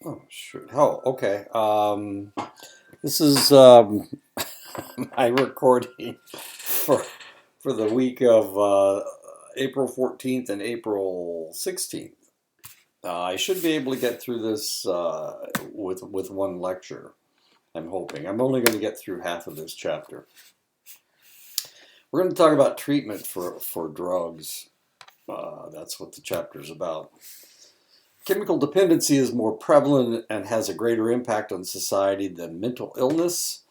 Oh, sure. Oh, okay. This is my recording for the week of April 14th and April 16th. I should be able to get through this with one lecture. I'm hoping. I'm only going to get through half of this chapter. We're going to talk about treatment for drugs. That's what the chapter is about. Chemical dependency is more prevalent and has a greater impact on society than mental illness,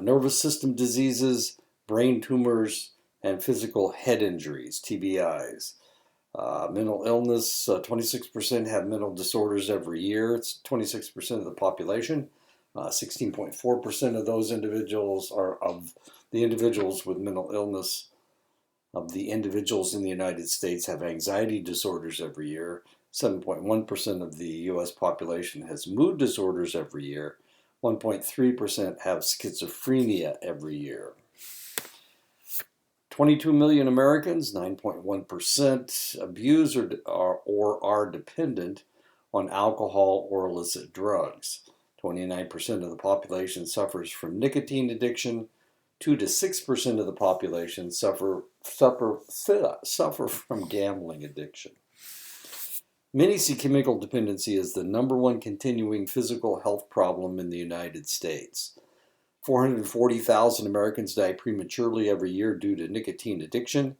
nervous system diseases, brain tumors, and physical head injuries, TBIs. Mental illness, 26% have mental disorders every year. It's 26% of the population. 16.4% of those individuals are of the individuals with mental illness. Of the individuals in the United States have anxiety disorders every year. 7.1% of the U.S. population has mood disorders every year. 1.3% have schizophrenia every year. 22 million Americans, 9.1%, abuse or are dependent on alcohol or illicit drugs. 29% of the population suffers from nicotine addiction. 2 to 6% of the population suffer from gambling addiction. Many see chemical dependency as the number one continuing physical health problem in the United States. 440,000 Americans die prematurely every year due to nicotine addiction.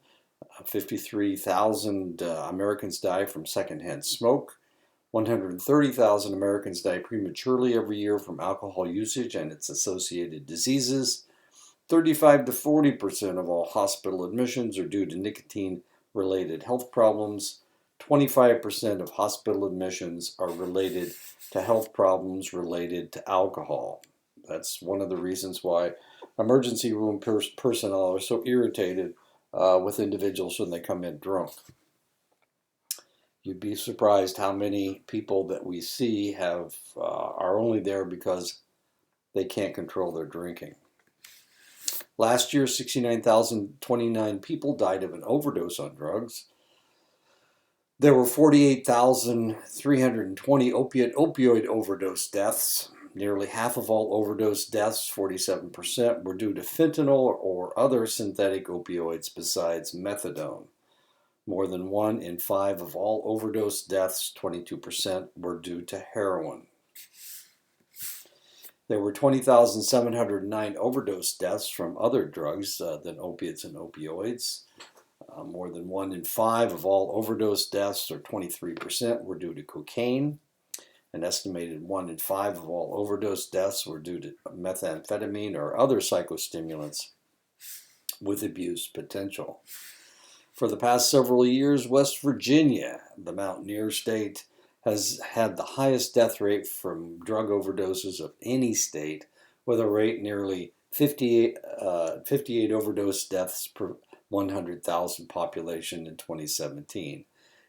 53,000 Americans die from secondhand smoke. 130,000 Americans die prematurely every year from alcohol usage and its associated diseases. 35 to 40% of all hospital admissions are due to nicotine-related health problems. 25% of hospital admissions are related to health problems related to alcohol. That's one of the reasons why emergency room personnel are so irritated with individuals when they come in drunk. You'd be surprised how many people that we see are only there because they can't control their drinking. Last year, 69,029 people died of an overdose on drugs. There were 48,320 opioid overdose deaths. Nearly half of all overdose deaths, 47%, were due to fentanyl or other synthetic opioids besides methadone. More than 1 in 5 of all overdose deaths, 22%, were due to heroin. There were 20,709 overdose deaths from other drugs than opiates and opioids. More than 1 in 5 of all overdose deaths, or 23%, were due to cocaine. An estimated 1 in 5 of all overdose deaths were due to methamphetamine or other psychostimulants with abuse potential. For the past several years, West Virginia, the mountaineer state, has had the highest death rate from drug overdoses of any state, with a rate nearly 58 overdose deaths per 100,000 population in 2017.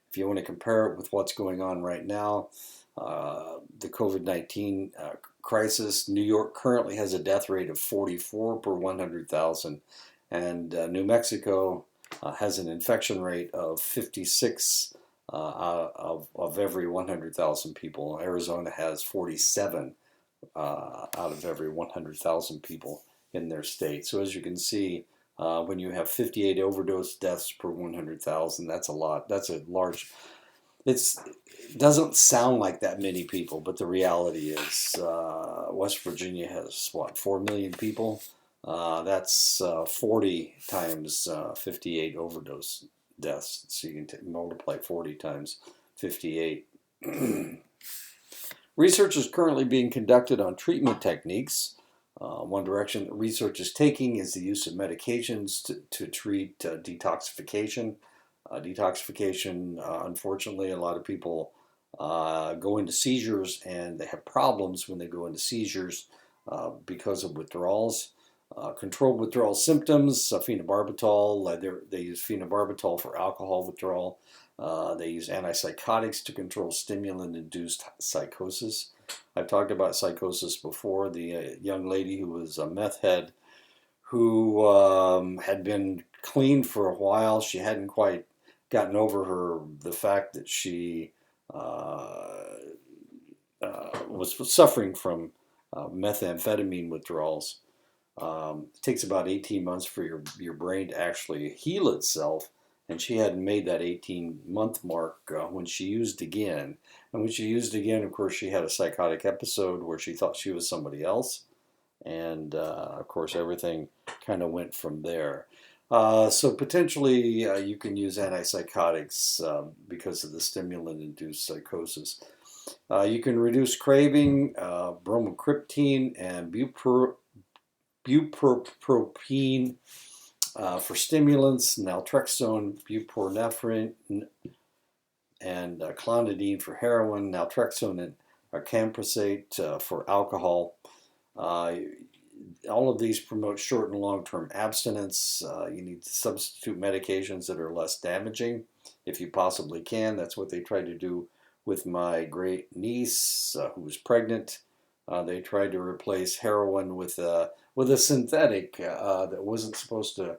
If you want to compare it with what's going on right now, the COVID-19 crisis, New York currently has a death rate of 44 per 100,000, and New Mexico has an infection rate of 56 of every 100,000 people. Arizona has 47 out of every 100,000 people in their state. So as you can see, when you have 58 overdose deaths per 100,000, that's a lot. That's a large. It doesn't sound like that many people, but the reality is West Virginia has, 4 million people? That's 40 times 58 overdose deaths. So you can multiply 40 times 58. Research is currently being conducted on treatment techniques. One direction that research is taking is the use of medications to treat detoxification. Unfortunately, a lot of people go into seizures, and they have problems when they go into seizures because of withdrawals. Controlled withdrawal symptoms, phenobarbital. They use phenobarbital for alcohol withdrawal. They use antipsychotics to control stimulant-induced psychosis. I've talked about psychosis before. The young lady who was a meth head who had been clean for a while. She hadn't quite gotten over the fact that she was suffering from methamphetamine withdrawals. It takes about 18 months for your brain to actually heal itself, and she hadn't made that 18-month mark when she used again. And when she used again, of course, she had a psychotic episode where she thought she was somebody else, and of course, everything kind of went from there. So potentially, you can use antipsychotics because of the stimulant-induced psychosis. You can reduce craving, bromocriptine, and bupropion for stimulants, naltrexone, buprenorphine, and clonidine for heroin, naltrexone and acamprosate for alcohol. All of these promote short and long-term abstinence. You need to substitute medications that are less damaging if you possibly can. That's what they tried to do with my great niece who was pregnant. They tried to replace heroin with a synthetic that wasn't supposed to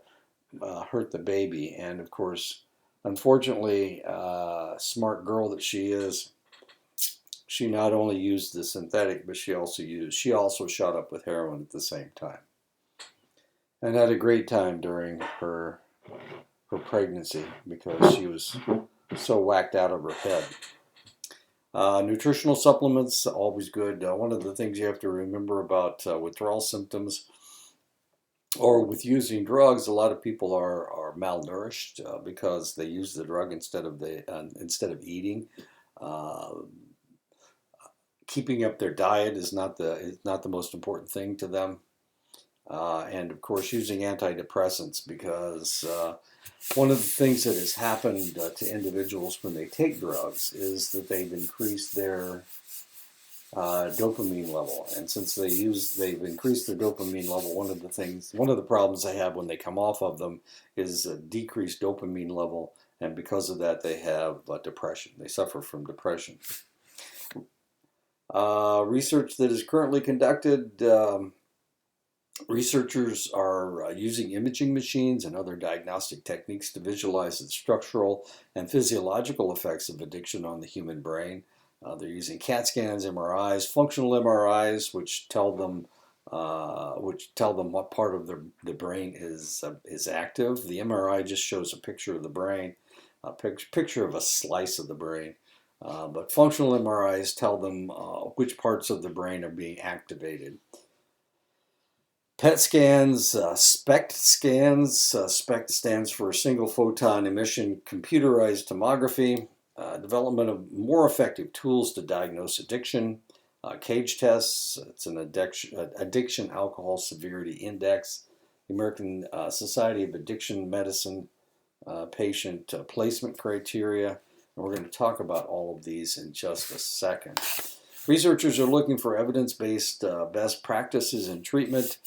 hurt the baby. And of course, unfortunately, smart girl that she is, she not only used the synthetic, but she also shot up with heroin at the same time, and had a great time during her pregnancy because she was so whacked out of her head. Nutritional supplements, always good. One of the things you have to remember about withdrawal symptoms or with using drugs, a lot of people are malnourished because they use the drug instead of eating. Keeping up their diet is not the most important thing to them. And of course, using antidepressants, because one of the things that has happened to individuals when they take drugs is that they've increased their dopamine level. And since they've increased their dopamine level, one of the problems they have when they come off of them is a decreased dopamine level. And because of that, they have depression. They suffer from depression. Research that is currently conducted, researchers are using imaging machines and other diagnostic techniques to visualize the structural and physiological effects of addiction on the human brain. They're using CAT scans, MRIs, functional MRIs, which tell them what part of the brain is active. The MRI just shows a picture of the brain, a picture of a slice of the brain. But functional MRIs tell them which parts of the brain are being activated. PET scans, SPECT scans. SPECT stands for single photon emission computerized tomography. Development of more effective tools to diagnose addiction. CAGE tests. It's an addiction alcohol severity index. The American Society of Addiction Medicine patient placement criteria. And we're going to talk about all of these in just a second. Researchers are looking for evidence-based best practices in treatment,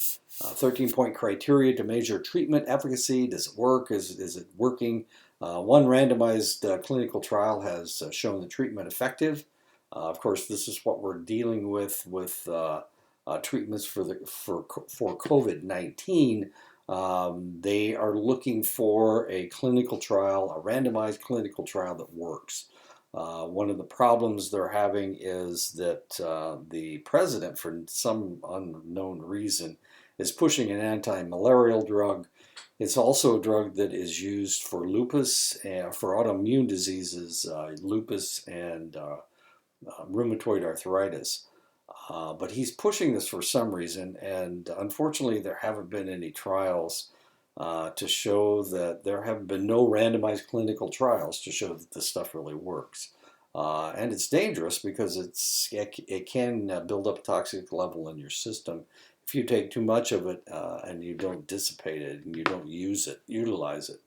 13-point criteria to measure treatment efficacy. Does it work? Is it working? One randomized clinical trial has shown the treatment effective. Of course, this is what we're dealing with treatments for COVID-19. They are looking for a clinical trial, a randomized clinical trial that works. One of the problems they're having is that the president, for some unknown reason, is pushing an anti-malarial drug. It's also a drug that is used for lupus and for autoimmune diseases, lupus and rheumatoid arthritis. But he's pushing this for some reason, and unfortunately there haven't been any trials to show that there have been no randomized clinical trials to show that this stuff really works. And it's dangerous because it can build up a toxic level in your system if you take too much of it and you don't dissipate it and you don't utilize it.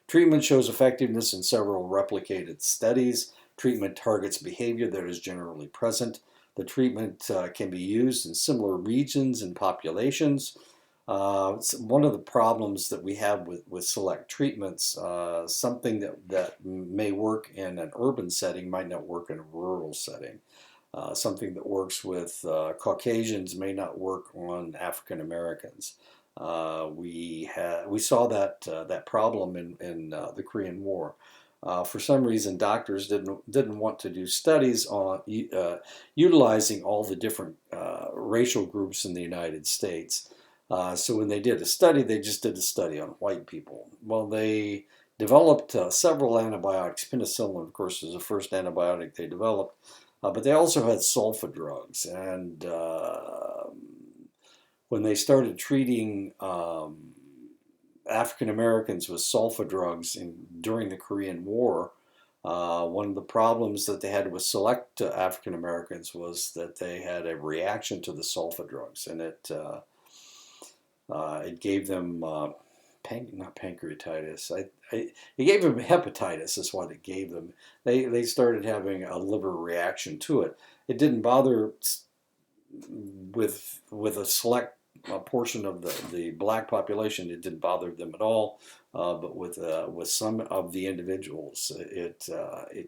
Treatment shows effectiveness in several replicated studies. Treatment targets behavior that is generally present. The treatment can be used in similar regions and populations. One of the problems that we have with select treatments, something that may work in an urban setting might not work in a rural setting. Something that works with Caucasians may not work on African Americans. We saw that problem in the Korean War. For some reason, doctors didn't want to do studies on utilizing all the different racial groups in the United States. So when they did a study, they just did a study on white people. Well, they developed several antibiotics. Penicillin, of course, was the first antibiotic they developed, but they also had sulfa drugs. And when they started treating African Americans with sulfa drugs during the Korean War, one of the problems that they had with select African Americans was that they had a reaction to the sulfa drugs, and it gave them not pancreatitis. It gave them hepatitis. Is what it gave them. They started having a liver reaction to it. It didn't bother with a select portion of the black population. It didn't bother them at all, but with some of the individuals, it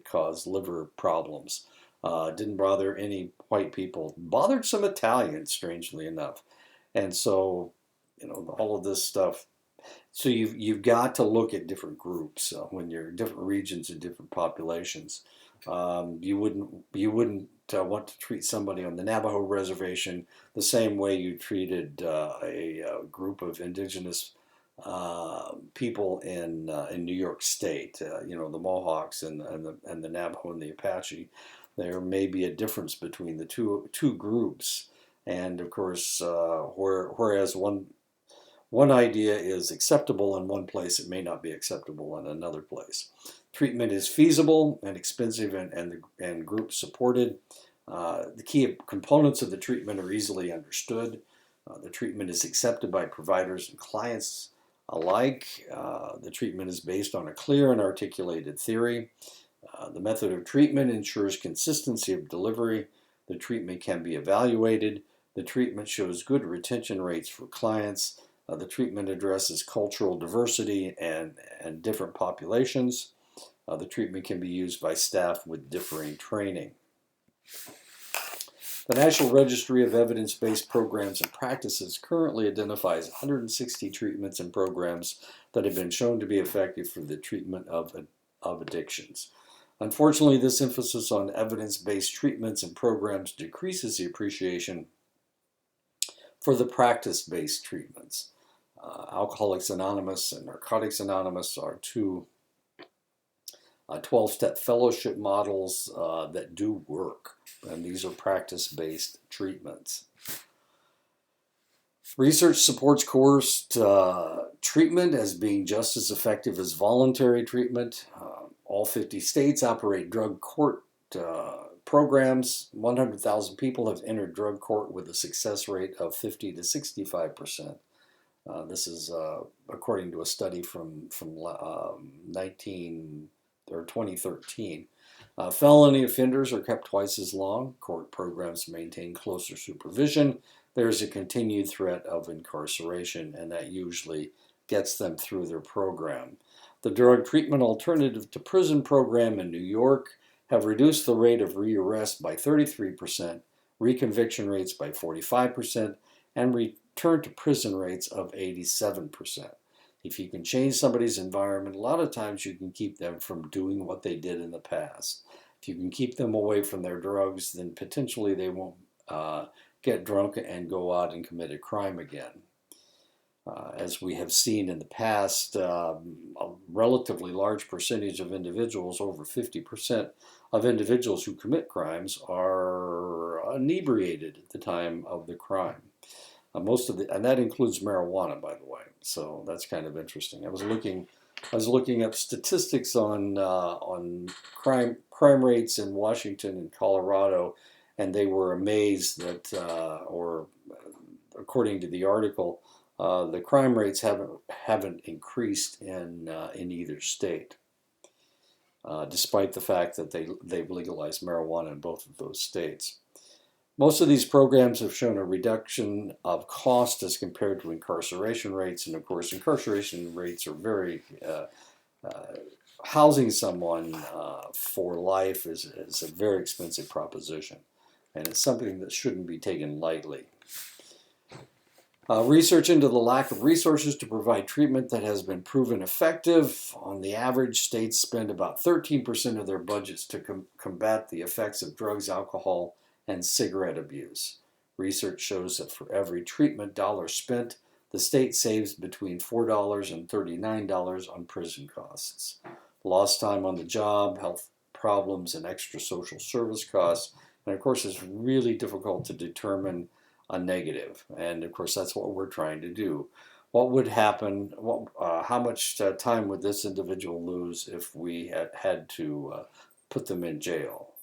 caused liver problems. Didn't bother any white people. Bothered some Italians, strangely enough, and so all of this stuff. So you've got to look at different groups when you're different regions and different populations. You wouldn't want to treat somebody on the Navajo reservation the same way you treated a group of indigenous people in New York State. The Mohawks and the Navajo and the Apache. There may be a difference between the two groups, and of course, whereas one idea is acceptable in one place, it may not be acceptable in another place. Treatment is feasible and expensive and group supported. The key components of the treatment are easily understood. The treatment is accepted by providers and clients alike. The treatment is based on a clear and articulated theory. The method of treatment ensures consistency of delivery. The treatment can be evaluated. The treatment shows good retention rates for clients. The treatment addresses cultural diversity and different populations. The treatment can be used by staff with differing training. The National Registry of Evidence-Based Programs and Practices currently identifies 160 treatments and programs that have been shown to be effective for the treatment of addictions. Unfortunately, this emphasis on evidence-based treatments and programs decreases the appreciation for the practice-based treatments. Alcoholics Anonymous and Narcotics Anonymous are two 12-step fellowship models that do work, and these are practice-based treatments. Research supports coerced treatment as being just as effective as voluntary treatment. All 50 states operate drug court programs. 100,000 people have entered drug court with a success rate of 50 to 65%. This is according to a study from 2013. Felony offenders are kept twice as long. Court programs maintain closer supervision. There's a continued threat of incarceration, and that usually gets them through their program. The drug treatment alternative to prison program in New York have reduced the rate of rearrest by 33%, reconviction rates by 45%, and return to prison rates of 87%. If you can change somebody's environment, a lot of times you can keep them from doing what they did in the past. If you can keep them away from their drugs, then potentially they won't get drunk and go out and commit a crime again. As we have seen in the past, a relatively large percentage of individuals, over 50% of individuals who commit crimes, are inebriated at the time of the crime. And that includes marijuana, by the way. So that's kind of interesting. I was looking up statistics on crime rates in Washington and Colorado, and they were amazed that, or according to the article, the crime rates haven't increased in either state, despite the fact that they've legalized marijuana in both of those states. Most of these programs have shown a reduction of cost as compared to incarceration rates, and of course, incarceration rates are very housing someone for life is a very expensive proposition, and it's something that shouldn't be taken lightly. Research into the lack of resources to provide treatment that has been proven effective. On the average, states spend about 13% of their budgets to combat the effects of drugs, alcohol, and cigarette abuse. Research shows that for every treatment dollar spent, the state saves between $4 and $39 on prison costs. Lost time on the job, health problems, and extra social service costs. And of course, it's really difficult to determine a negative. And of course, that's what we're trying to do. What would happen? How much time would this individual lose if we had to put them in jail?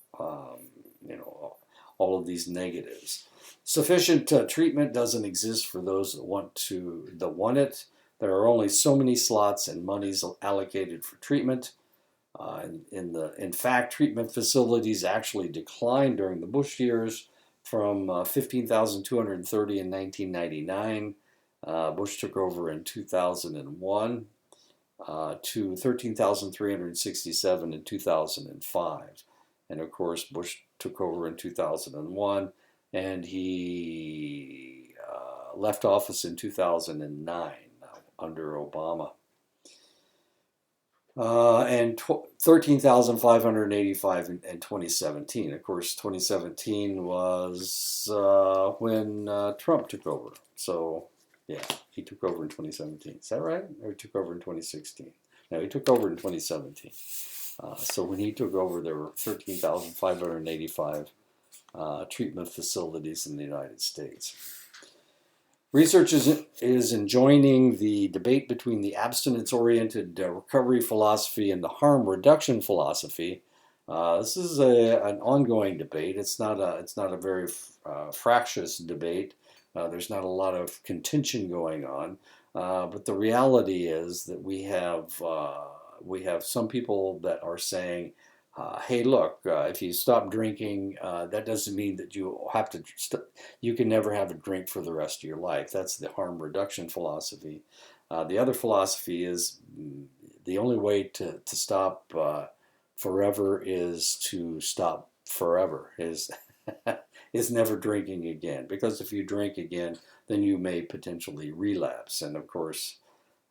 All of these negatives. Sufficient treatment doesn't exist for those that want it. There are only so many slots and monies allocated for treatment. In fact, treatment facilities actually declined during the Bush years from 15,230 in 1999. Bush took over in 2001 to 13,367 in 2005. And of course, Bush took over in 2001 and he left office in 2009 under Obama. And 13,585 in 2017. Of course, 2017 was when Trump took over. So, yeah, he took over in 2017. Is that right? Or he took over in 2016? No, he took over in 2017. So when he took over, there were 13,585 treatment facilities in the United States. Research is enjoining the debate between the abstinence-oriented recovery philosophy and the harm reduction philosophy. This is an ongoing debate. It's not a very fractious debate. There's not a lot of contention going on. But the reality is that we have some people that are saying, hey, look, if you stop drinking, that doesn't mean that you can never have a drink for the rest of your life. That's the harm reduction philosophy. The other philosophy is the only way to stop forever is to stop forever, is never drinking again. Because if you drink again, then you may potentially relapse. And of course,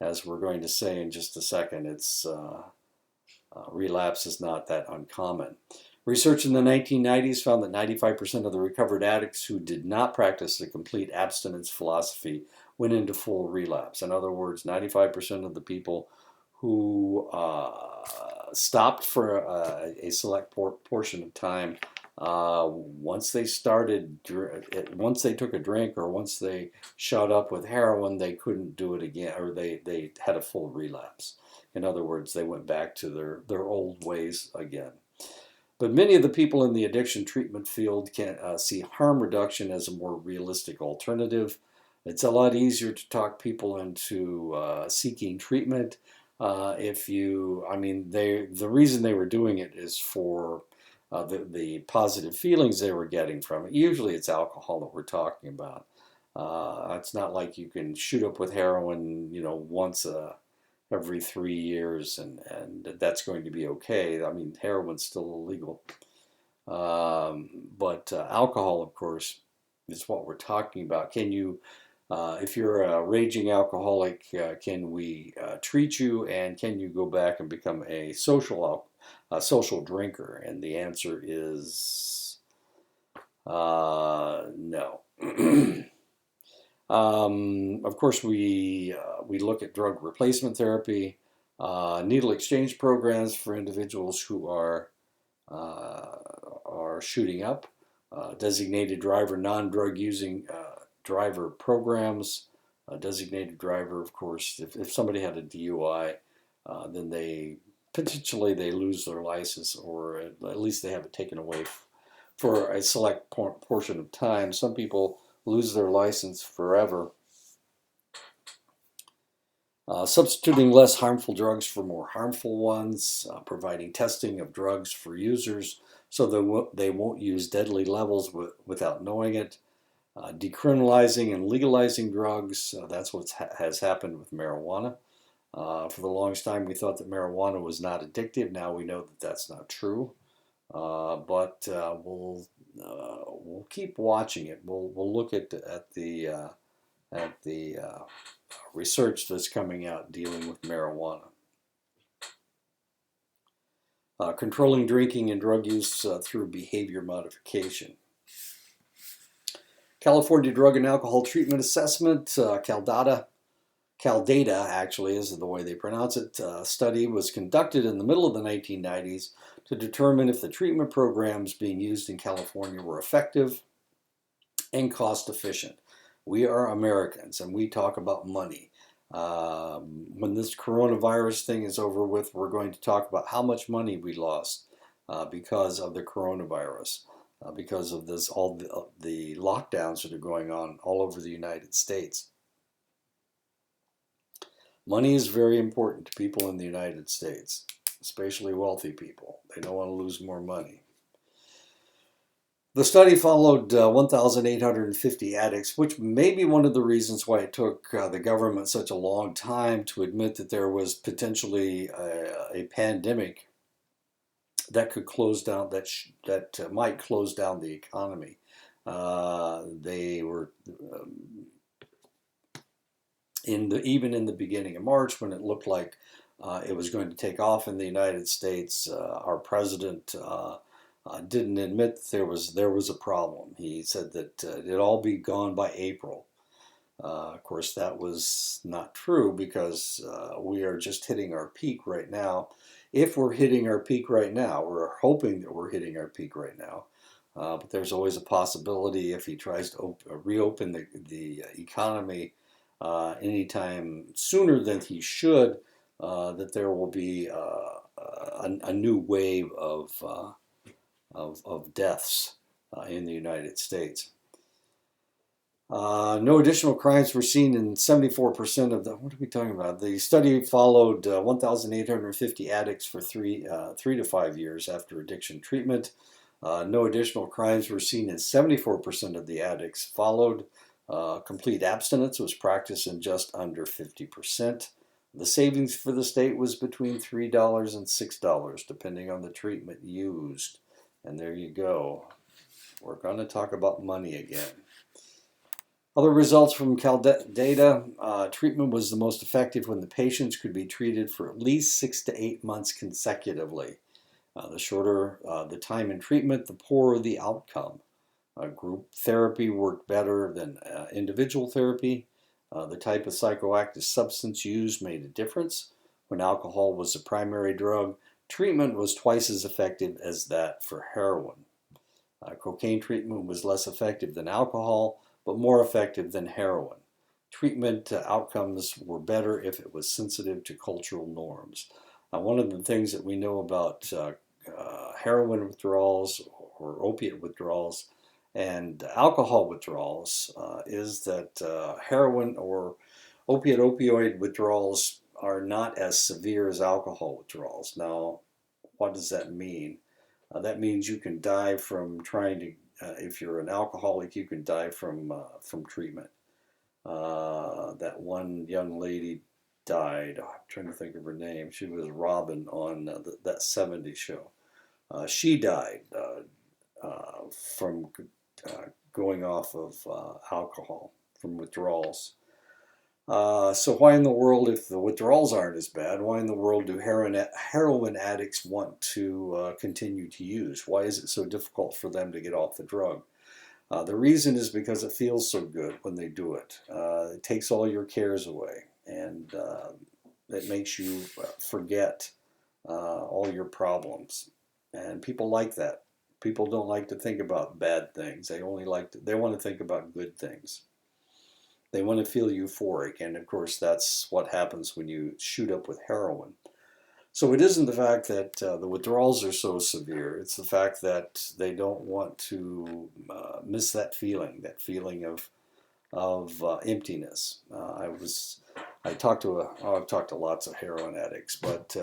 as we're going to say in just a second, relapse is not that uncommon. Research in the 1990s found that 95% of the recovered addicts who did not practice the complete abstinence philosophy went into full relapse. In other words, 95% of the people who stopped for a select portion of time, once they took a drink or once they shot up with heroin, they couldn't do it again, or they had a full relapse. In other words, they went back to their old ways again. But many of the people in the addiction treatment field can see harm reduction as a more realistic alternative. It's a lot easier to talk people into seeking treatment. The reason they were doing it is for the positive feelings they were getting from it. Usually it's alcohol that we're talking about. It's not like you can shoot up with heroin, once every 3 years, and that's going to be okay. I mean, heroin's still illegal. But alcohol, of course, is what we're talking about. Can you, if you're a raging alcoholic, can we treat you, and can you go back and become a social drinker? And the answer is no. Of course, we look at drug replacement therapy, needle exchange programs for individuals who are shooting up, designated driver, non-drug using driver programs. Designated driver, of course, if somebody had a DUI, then they lose their license, or at least they have it taken away for a select portion of time. Some people lose their license forever. Substituting less harmful drugs for more harmful ones, providing testing of drugs for users so they won't use deadly levels without knowing it, decriminalizing and legalizing drugs. That's what has happened with marijuana. For the longest time, we thought that marijuana was not addictive. Now we know that that's not true. But we'll keep watching it. We'll look at the at the research that's coming out dealing with marijuana. Controlling drinking and drug use through behavior modification. California Drug and Alcohol Treatment Assessment, CalData actually is the way they pronounce it, study was conducted in the middle of the 1990s to determine if the treatment programs being used in California were effective and cost efficient. We are Americans and we talk about money. When this coronavirus thing is over with, we're going to talk about how much money we lost because of the coronavirus, because of this, all the lockdowns that are going on all over the United States. Money is very important to people in the United States, especially wealthy people. They don't want to lose more money. The study followed 1,850 addicts, which may be one of the reasons why it took the government such a long time to admit that there was potentially a pandemic that could close down, that might close down the economy. They were even in the beginning of March, when it looked like it was going to take off in the United States, our president didn't admit that there was a problem. He said that it'd all be gone by April. Of course, that was not true, because we are just hitting our peak right now. If we're hitting our peak right now, we're hoping that we're hitting our peak right now. But there's always a possibility, if he tries to reopen the economy anytime sooner than he should, that there will be a new wave of deaths in the United States. No additional crimes were seen in 74% of the, what are we talking about? The study followed 1,850 addicts for 3 to 5 years after addiction treatment. No additional crimes were seen in 74% of the addicts followed. Complete abstinence was practiced in just under 50%. The savings for the state was between $3 and $6, depending on the treatment used. And there you go. We're going to talk about money again. Other results from CalData, treatment was the most effective when the patients could be treated for at least 6 to 8 months consecutively. The shorter the time in treatment, the poorer the outcome. Group therapy worked better than individual therapy. The type of psychoactive substance used made a difference. When alcohol was the primary drug, treatment was twice as effective as that for heroin. Cocaine treatment was less effective than alcohol, but more effective than heroin. Treatment outcomes were better if it was sensitive to cultural norms. One of the things that we know about heroin withdrawals or opiate withdrawals and alcohol withdrawals is that heroin or opioid withdrawals are not as severe as alcohol withdrawals. Now, what does that mean? That means you can die from trying to, if you're an alcoholic, you can die from treatment. That one young lady died. I'm trying to think of her name. She was Robin on that 70s show. She died from going off of alcohol, from withdrawals. So why in the world, if the withdrawals aren't as bad, why in the world do heroin addicts want to continue to use? Why is it so difficult for them to get off the drug? The reason is because it feels so good when they do it. It takes all your cares away, and it makes you forget all your problems. And people like that. People don't like to think about bad things. They want to think about good things. They want to feel euphoric, and of course that's what happens when you shoot up with heroin. So it isn't the fact that the withdrawals are so severe, it's the fact that they don't want to miss that feeling of emptiness. I've talked to lots of heroin addicts, but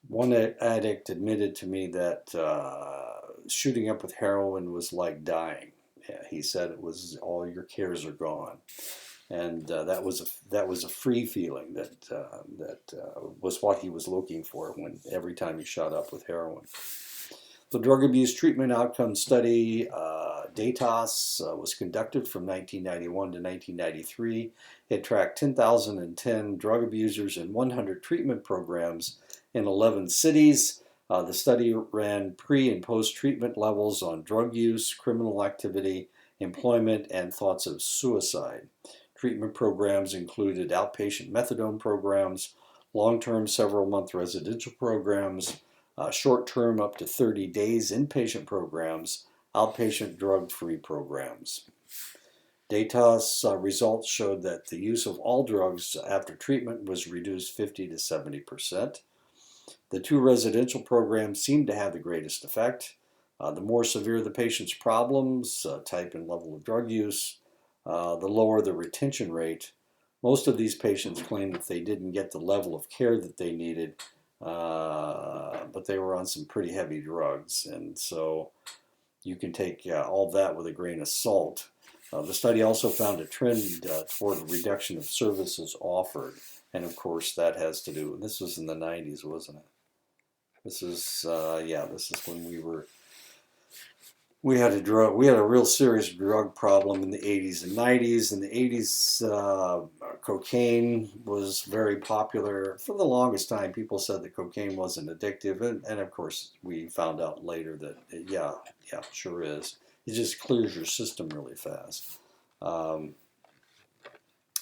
one addict admitted to me that shooting up with heroin was like dying. Yeah, he said it was all your cares are gone, and that was a free feeling that was what he was looking for every time he shot up with heroin. The drug abuse treatment outcome study DATOS was conducted from 1991 to 1993. It tracked 10,010 drug abusers in 100 treatment programs in 11 cities. The study ran pre- and post-treatment levels on drug use, criminal activity, employment, and thoughts of suicide. Treatment programs included outpatient methadone programs, long-term several-month residential programs, short-term up to 30 days inpatient programs, outpatient drug-free programs. DATOS results showed that the use of all drugs after treatment was reduced 50 to 70%. The 2 residential programs seemed to have the greatest effect. The more severe the patient's problems, type and level of drug use, the lower the retention rate. Most of these patients claimed that they didn't get the level of care that they needed, but they were on some pretty heavy drugs, and so you can take all that with a grain of salt. The study also found a trend toward a reduction of services offered, and of course that has to do, this was in the 90s, wasn't it? This is, this is when we had a real serious drug problem in the 80s and 90s. In the 80s, cocaine was very popular. For the longest time, people said that cocaine wasn't addictive, and of course, we found out later that it sure is. It just clears your system really fast.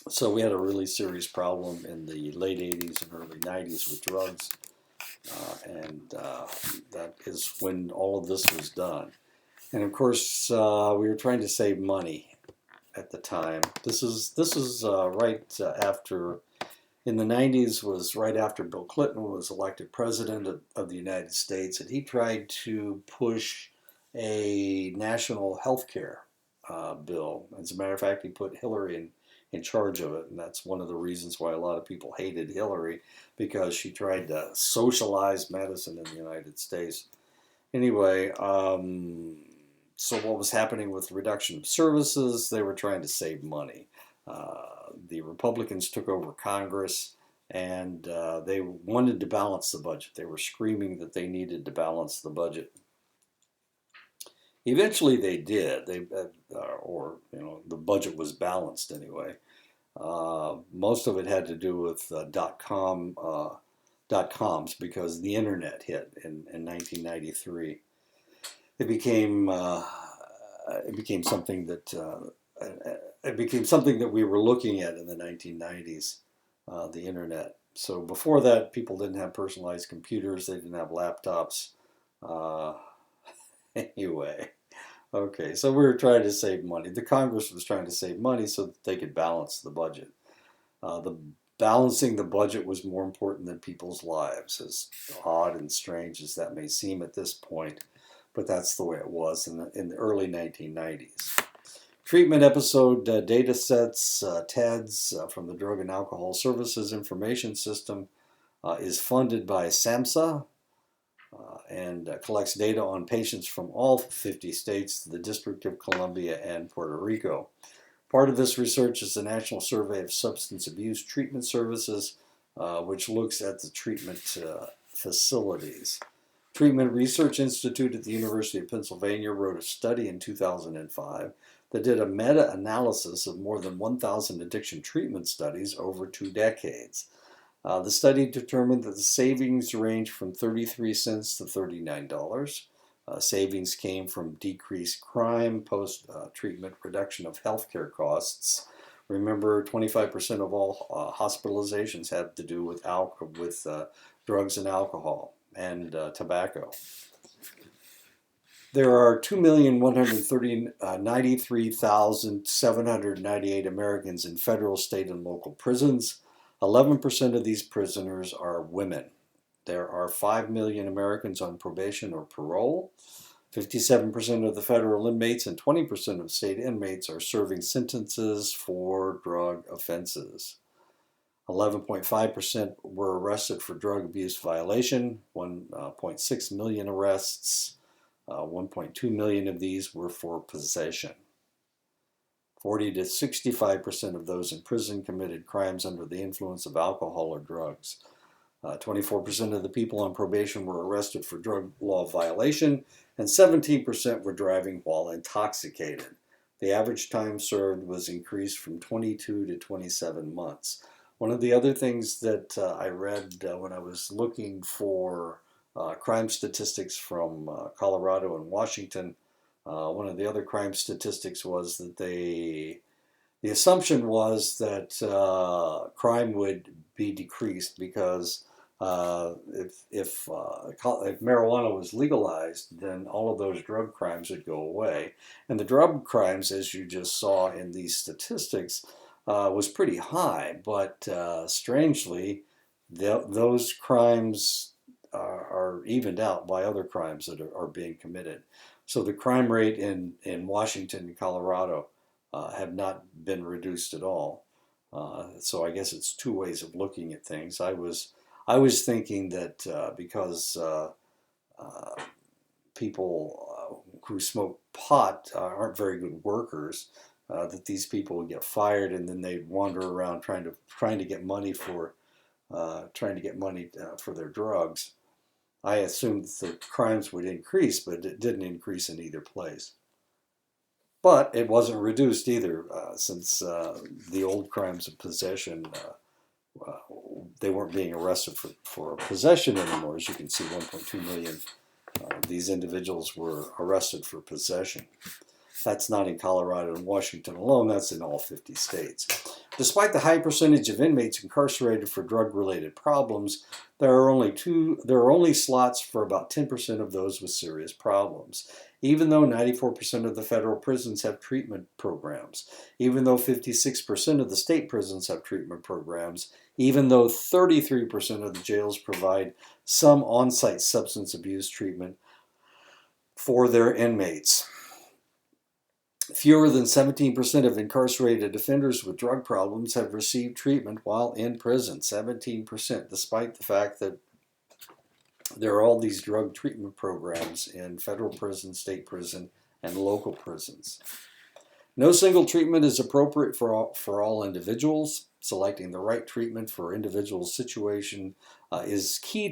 So we had a really serious problem in the late 80s and early 90s with drugs, and that is when all of this was done. And of course, we were trying to save money at the time. This is right after, in the 90s, was right after Bill Clinton was elected president of the United States, and he tried to push a national health care bill. As a matter of fact, he put Hillary in charge of it, and that's one of the reasons why a lot of people hated Hillary, because she tried to socialize medicine in the United States. Anyway, so what was happening with reduction of services? They were trying to save money. The Republicans took over Congress, and they wanted to balance the budget. They were screaming that they needed to balance the budget. Eventually they did. The budget was balanced anyway. Most of it had to do with dot-coms, because the internet hit in 1993. It became something that we were looking at in the 1990s, the internet. So before that, people didn't have personalized computers. They didn't have laptops. Anyway, okay, so we were trying to save money. The Congress was trying to save money so that they could balance the budget. Balancing the budget was more important than people's lives, as odd and strange as that may seem at this point. But that's the way it was in the early 1990s. Treatment episode data sets, TEDS, from the Drug and Alcohol Services Information System is funded by SAMHSA and collects data on patients from all 50 states, the District of Columbia, and Puerto Rico. Part of this research is the National Survey of Substance Abuse Treatment Services, which looks at the treatment facilities. Treatment Research Institute at the University of Pennsylvania wrote a study in 2005 that did a meta-analysis of more than 1,000 addiction treatment studies over 2 decades. The study determined that the savings range from 33 cents to $39. Savings came from decreased crime, post-treatment reduction of healthcare costs. Remember, 25% of all hospitalizations have to do with drugs and alcohol and tobacco. There are 2,193,798 Americans in federal, state, and local prisons. 11% of these prisoners are women. There are 5 million Americans on probation or parole. 57% of the federal inmates and 20% of state inmates are serving sentences for drug offenses. 11.5% were arrested for drug abuse violation, 1.6 million arrests. 1.2 million of these were for possession. 40 to 65% of those in prison committed crimes under the influence of alcohol or drugs. 24% of the people on probation were arrested for drug law violation, and 17% were driving while intoxicated. The average time served was increased from 22 to 27 months. One of the other things that I read when I was looking for crime statistics from Colorado and Washington, one of the other crime statistics was that the assumption was that crime would be decreased because if marijuana was legalized, then all of those drug crimes would go away. And the drug crimes, as you just saw in these statistics, was pretty high. But strangely, those crimes are evened out by other crimes that are being committed. So the crime rate in Washington and Colorado have not been reduced at all. So I guess it's two ways of looking at things. I was thinking that because people who smoke pot aren't very good workers, that these people would get fired and then they'd wander around trying to get money for their drugs. I assumed that the crimes would increase, but it didn't increase in either place. But it wasn't reduced either, since the old crimes of possession, they weren't being arrested for possession anymore. As you can see, 1.2 million these individuals were arrested for possession. That's not in Colorado and Washington alone, that's in all 50 states. Despite the high percentage of inmates incarcerated for drug-related problems, there are only slots for about 10% of those with serious problems. Even though 94% of the federal prisons have treatment programs, even though 56% of the state prisons have treatment programs, even though 33% of the jails provide some on-site substance abuse treatment for their inmates. Fewer than 17% of incarcerated offenders with drug problems have received treatment while in prison. 17%, despite the fact that there are all these drug treatment programs in federal prison, state prison, and local prisons. No single treatment is appropriate for all individuals. Selecting the right treatment for individual situation is key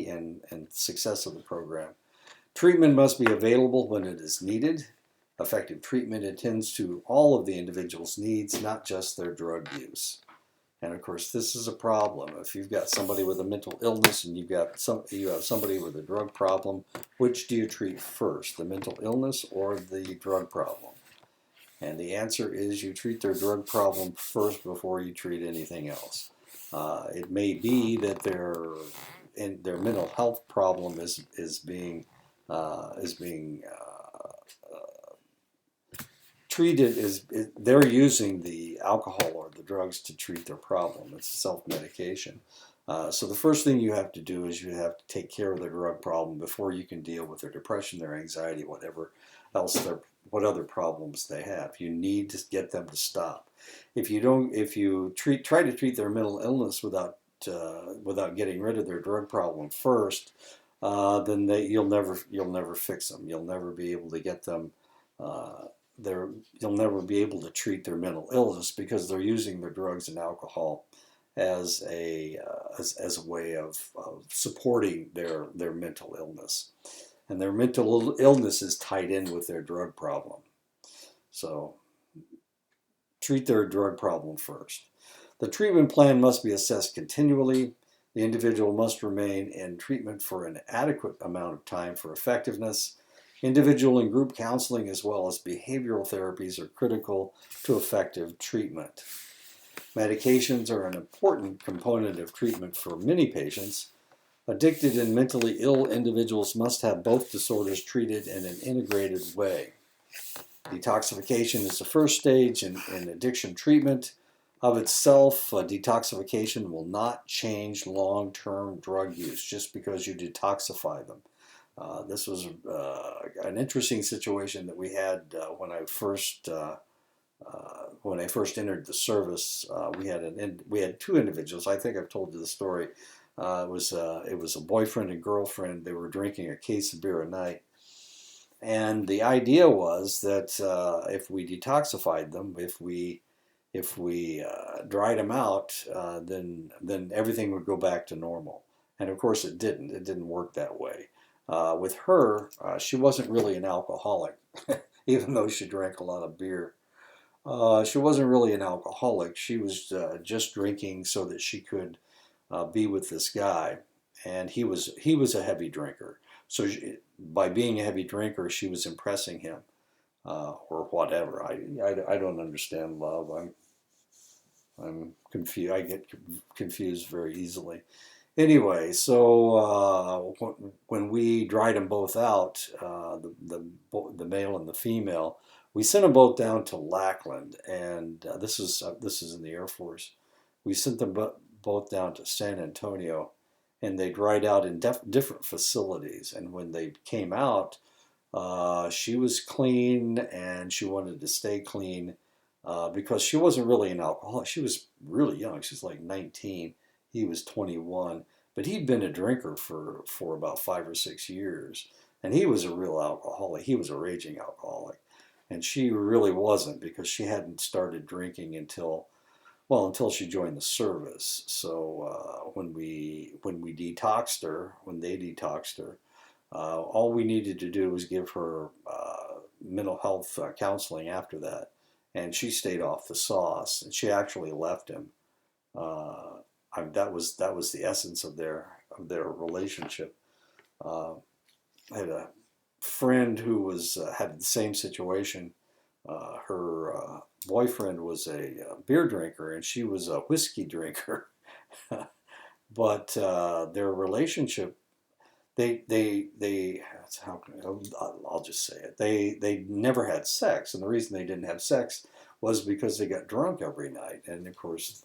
in success of the program. Treatment must be available when it is needed. Effective treatment attends to all of the individual's needs, not just their drug use. And of course, this is a problem. If you've got somebody with a mental illness and you have somebody with a drug problem, which do you treat first, the mental illness or the drug problem? And the answer is you treat their drug problem first before you treat anything else. It may be that their mental health problem is being treated as they're using the alcohol or the drugs to treat their problem. It's self-medication. So the first thing you have to do is you have to take care of their drug problem before you can deal with their depression, their anxiety, what other problems they have. You need to get them to stop. If you try to treat their mental illness without getting rid of their drug problem first, then you'll never fix them. You'll never be able to get them. You'll never be able to treat their mental illness because they're using their drugs and alcohol as a way of supporting their mental illness. And their mental illness is tied in with their drug problem. So treat their drug problem first. The treatment plan must be assessed continually. The individual must remain in treatment for an adequate amount of time for effectiveness. Individual and group counseling as well as behavioral therapies are critical to effective treatment. Medications are an important component of treatment for many patients. Addicted and mentally ill individuals must have both disorders treated in an integrated way. Detoxification is the first stage in addiction treatment. Of itself, detoxification will not change long-term drug use just because you detoxify them. This was an interesting situation that we had when I first entered the service. We had two individuals. I think I've told you the story. It was a boyfriend and girlfriend. They were drinking a case of beer a night, and the idea was that if we detoxified them, if we dried them out, then everything would go back to normal. And of course, it didn't. It didn't work that way. With her, she wasn't really an alcoholic, even though she drank a lot of beer. She wasn't really an alcoholic. She was just drinking so that she could be with this guy, and he was a heavy drinker. So by being a heavy drinker, she was impressing him, or whatever. I don't understand love. I'm confused. I get confused very easily. Anyway, so when we dried them both out, the male and the female, we sent them both down to Lackland, and this is in the Air Force. We sent them both down to San Antonio, and they dried out in different facilities. And when they came out, she was clean, and she wanted to stay clean because she wasn't really an alcoholic. She was really young. She was like 19. He was 21, but he'd been a drinker for about 5 or 6 years, and he was a real alcoholic. He was a raging alcoholic, and she really wasn't, because she hadn't started drinking until she joined the service. So when they detoxed her, all we needed to do was give her mental health counseling after that, and she stayed off the sauce, and she actually left him. Uh, that was the essence of their relationship. Uh, I had a friend who had the same situation. Her boyfriend was a beer drinker, and she was a whiskey drinker. But their relationship, they how I'll just say it. They never had sex, and the reason they didn't have sex was because they got drunk every night. And of course,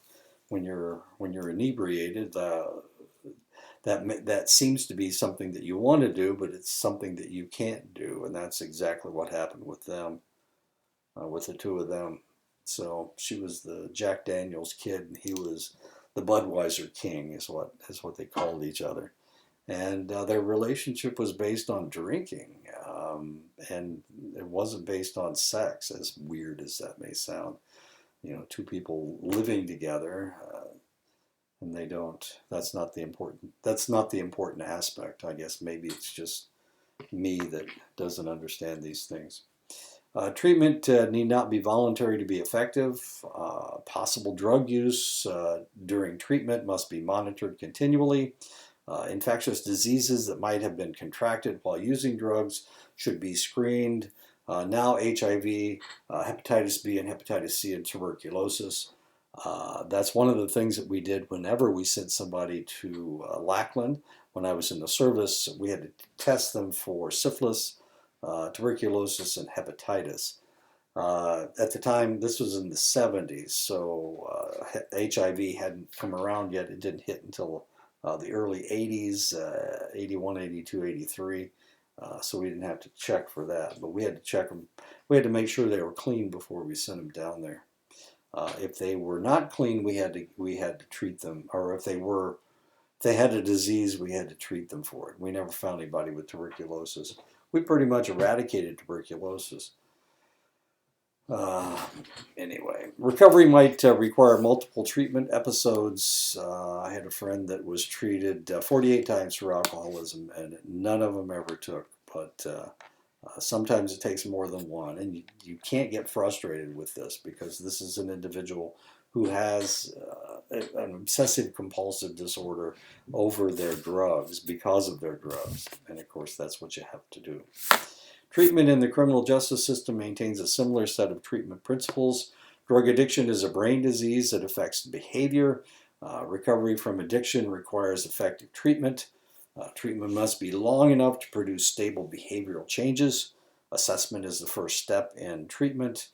when you're inebriated, that seems to be something that you want to do, but it's something that you can't do, and that's exactly what happened with them, with the two of them. So she was the Jack Daniels kid, and he was the Budweiser king, is what they called each other. And their relationship was based on drinking, and it wasn't based on sex, as weird as that may sound. Two people living together, and they don't. That's not the important aspect. I guess maybe it's just me that doesn't understand these things. Treatment need not be voluntary to be effective. Possible drug use during treatment must be monitored continually. Infectious diseases that might have been contracted while using drugs should be screened. Now HIV, hepatitis B, and hepatitis C, and tuberculosis. That's one of the things that we did whenever we sent somebody to Lackland. When I was in the service, we had to test them for syphilis, tuberculosis, and hepatitis. At the time, this was in the 70s, so HIV hadn't come around yet. It didn't hit until the early 80s, 81, 82, 83. So we didn't have to check for that, but we had to check them. We had to make sure they were clean before we sent them down there. If they were not clean, we had to treat them, or if they had a disease, we had to treat them for it. We never found anybody with tuberculosis. We pretty much eradicated tuberculosis. Anyway, recovery might require multiple treatment episodes. I had a friend that was treated 48 times for alcoholism, and none of them ever took. But sometimes it takes more than one, and you can't get frustrated with this, because this is an individual who has an obsessive compulsive disorder over their drugs, because of their drugs. And of course, that's what you have to do. Treatment in the criminal justice system maintains a similar set of treatment principles. Drug addiction is a brain disease that affects behavior. Recovery from addiction requires effective treatment. Treatment must be long enough to produce stable behavioral changes. Assessment is the first step in treatment.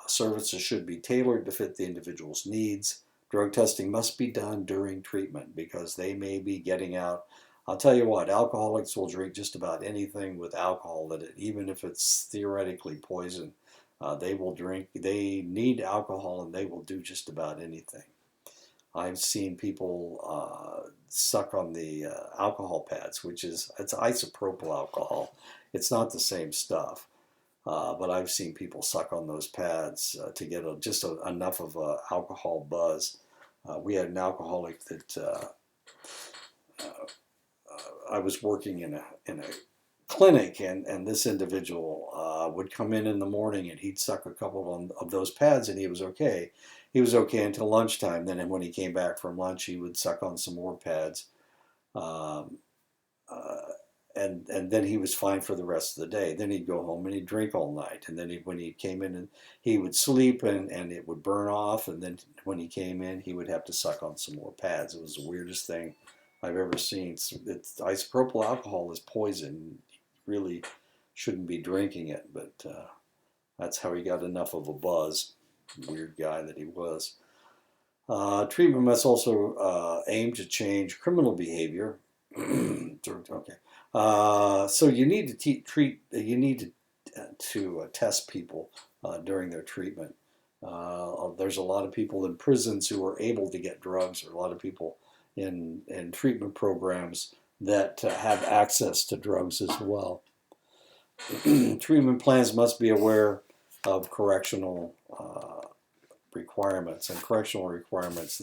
Services should be tailored to fit the individual's needs. Drug testing must be done during treatment, because they may be getting out. I'll tell you what, alcoholics will drink just about anything with alcohol in it, even if it's theoretically poison. They will drink, they need alcohol, and they will do just about anything. I've seen people suck on the alcohol pads, it's isopropyl alcohol. It's not the same stuff, but I've seen people suck on those pads to get enough of an alcohol buzz. We had an alcoholic that I was working in a clinic, and this individual would come in the morning, and he'd suck a couple of those pads, and he was okay. He was okay until lunchtime. Then when he came back from lunch, he would suck on some more pads. Um, uh, and then he was fine for the rest of the day. Then he'd go home and he'd drink all night. And then when he came in, and he would sleep, and it would burn off. And then when he came in, he would have to suck on some more pads. It was the weirdest thing I've ever seen. It's isopropyl alcohol is poison. You really shouldn't be drinking it, but that's how he got enough of a buzz. Weird guy that he was. Treatment must also aim to change criminal behavior. Okay. So you need to test people during their treatment. There's a lot of people in prisons who are able to get drugs, or a lot of people in treatment programs that have access to drugs as well. Treatment plans must be aware of correctional requirements, and correctional requirements.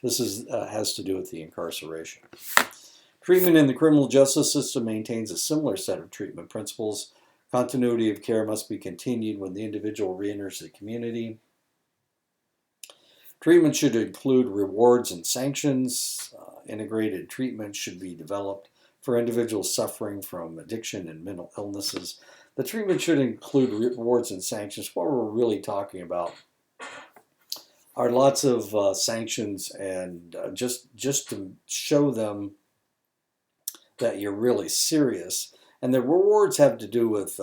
This has to do with the incarceration. Treatment in the criminal justice system maintains a similar set of treatment principles. Continuity of care must be continued when the individual reenters the community. Treatment should include rewards and sanctions. Integrated treatment should be developed for individuals suffering from addiction and mental illnesses. The treatment should include rewards and sanctions. What we're really talking about are lots of sanctions, and just to show them that you're really serious. And the rewards have to do with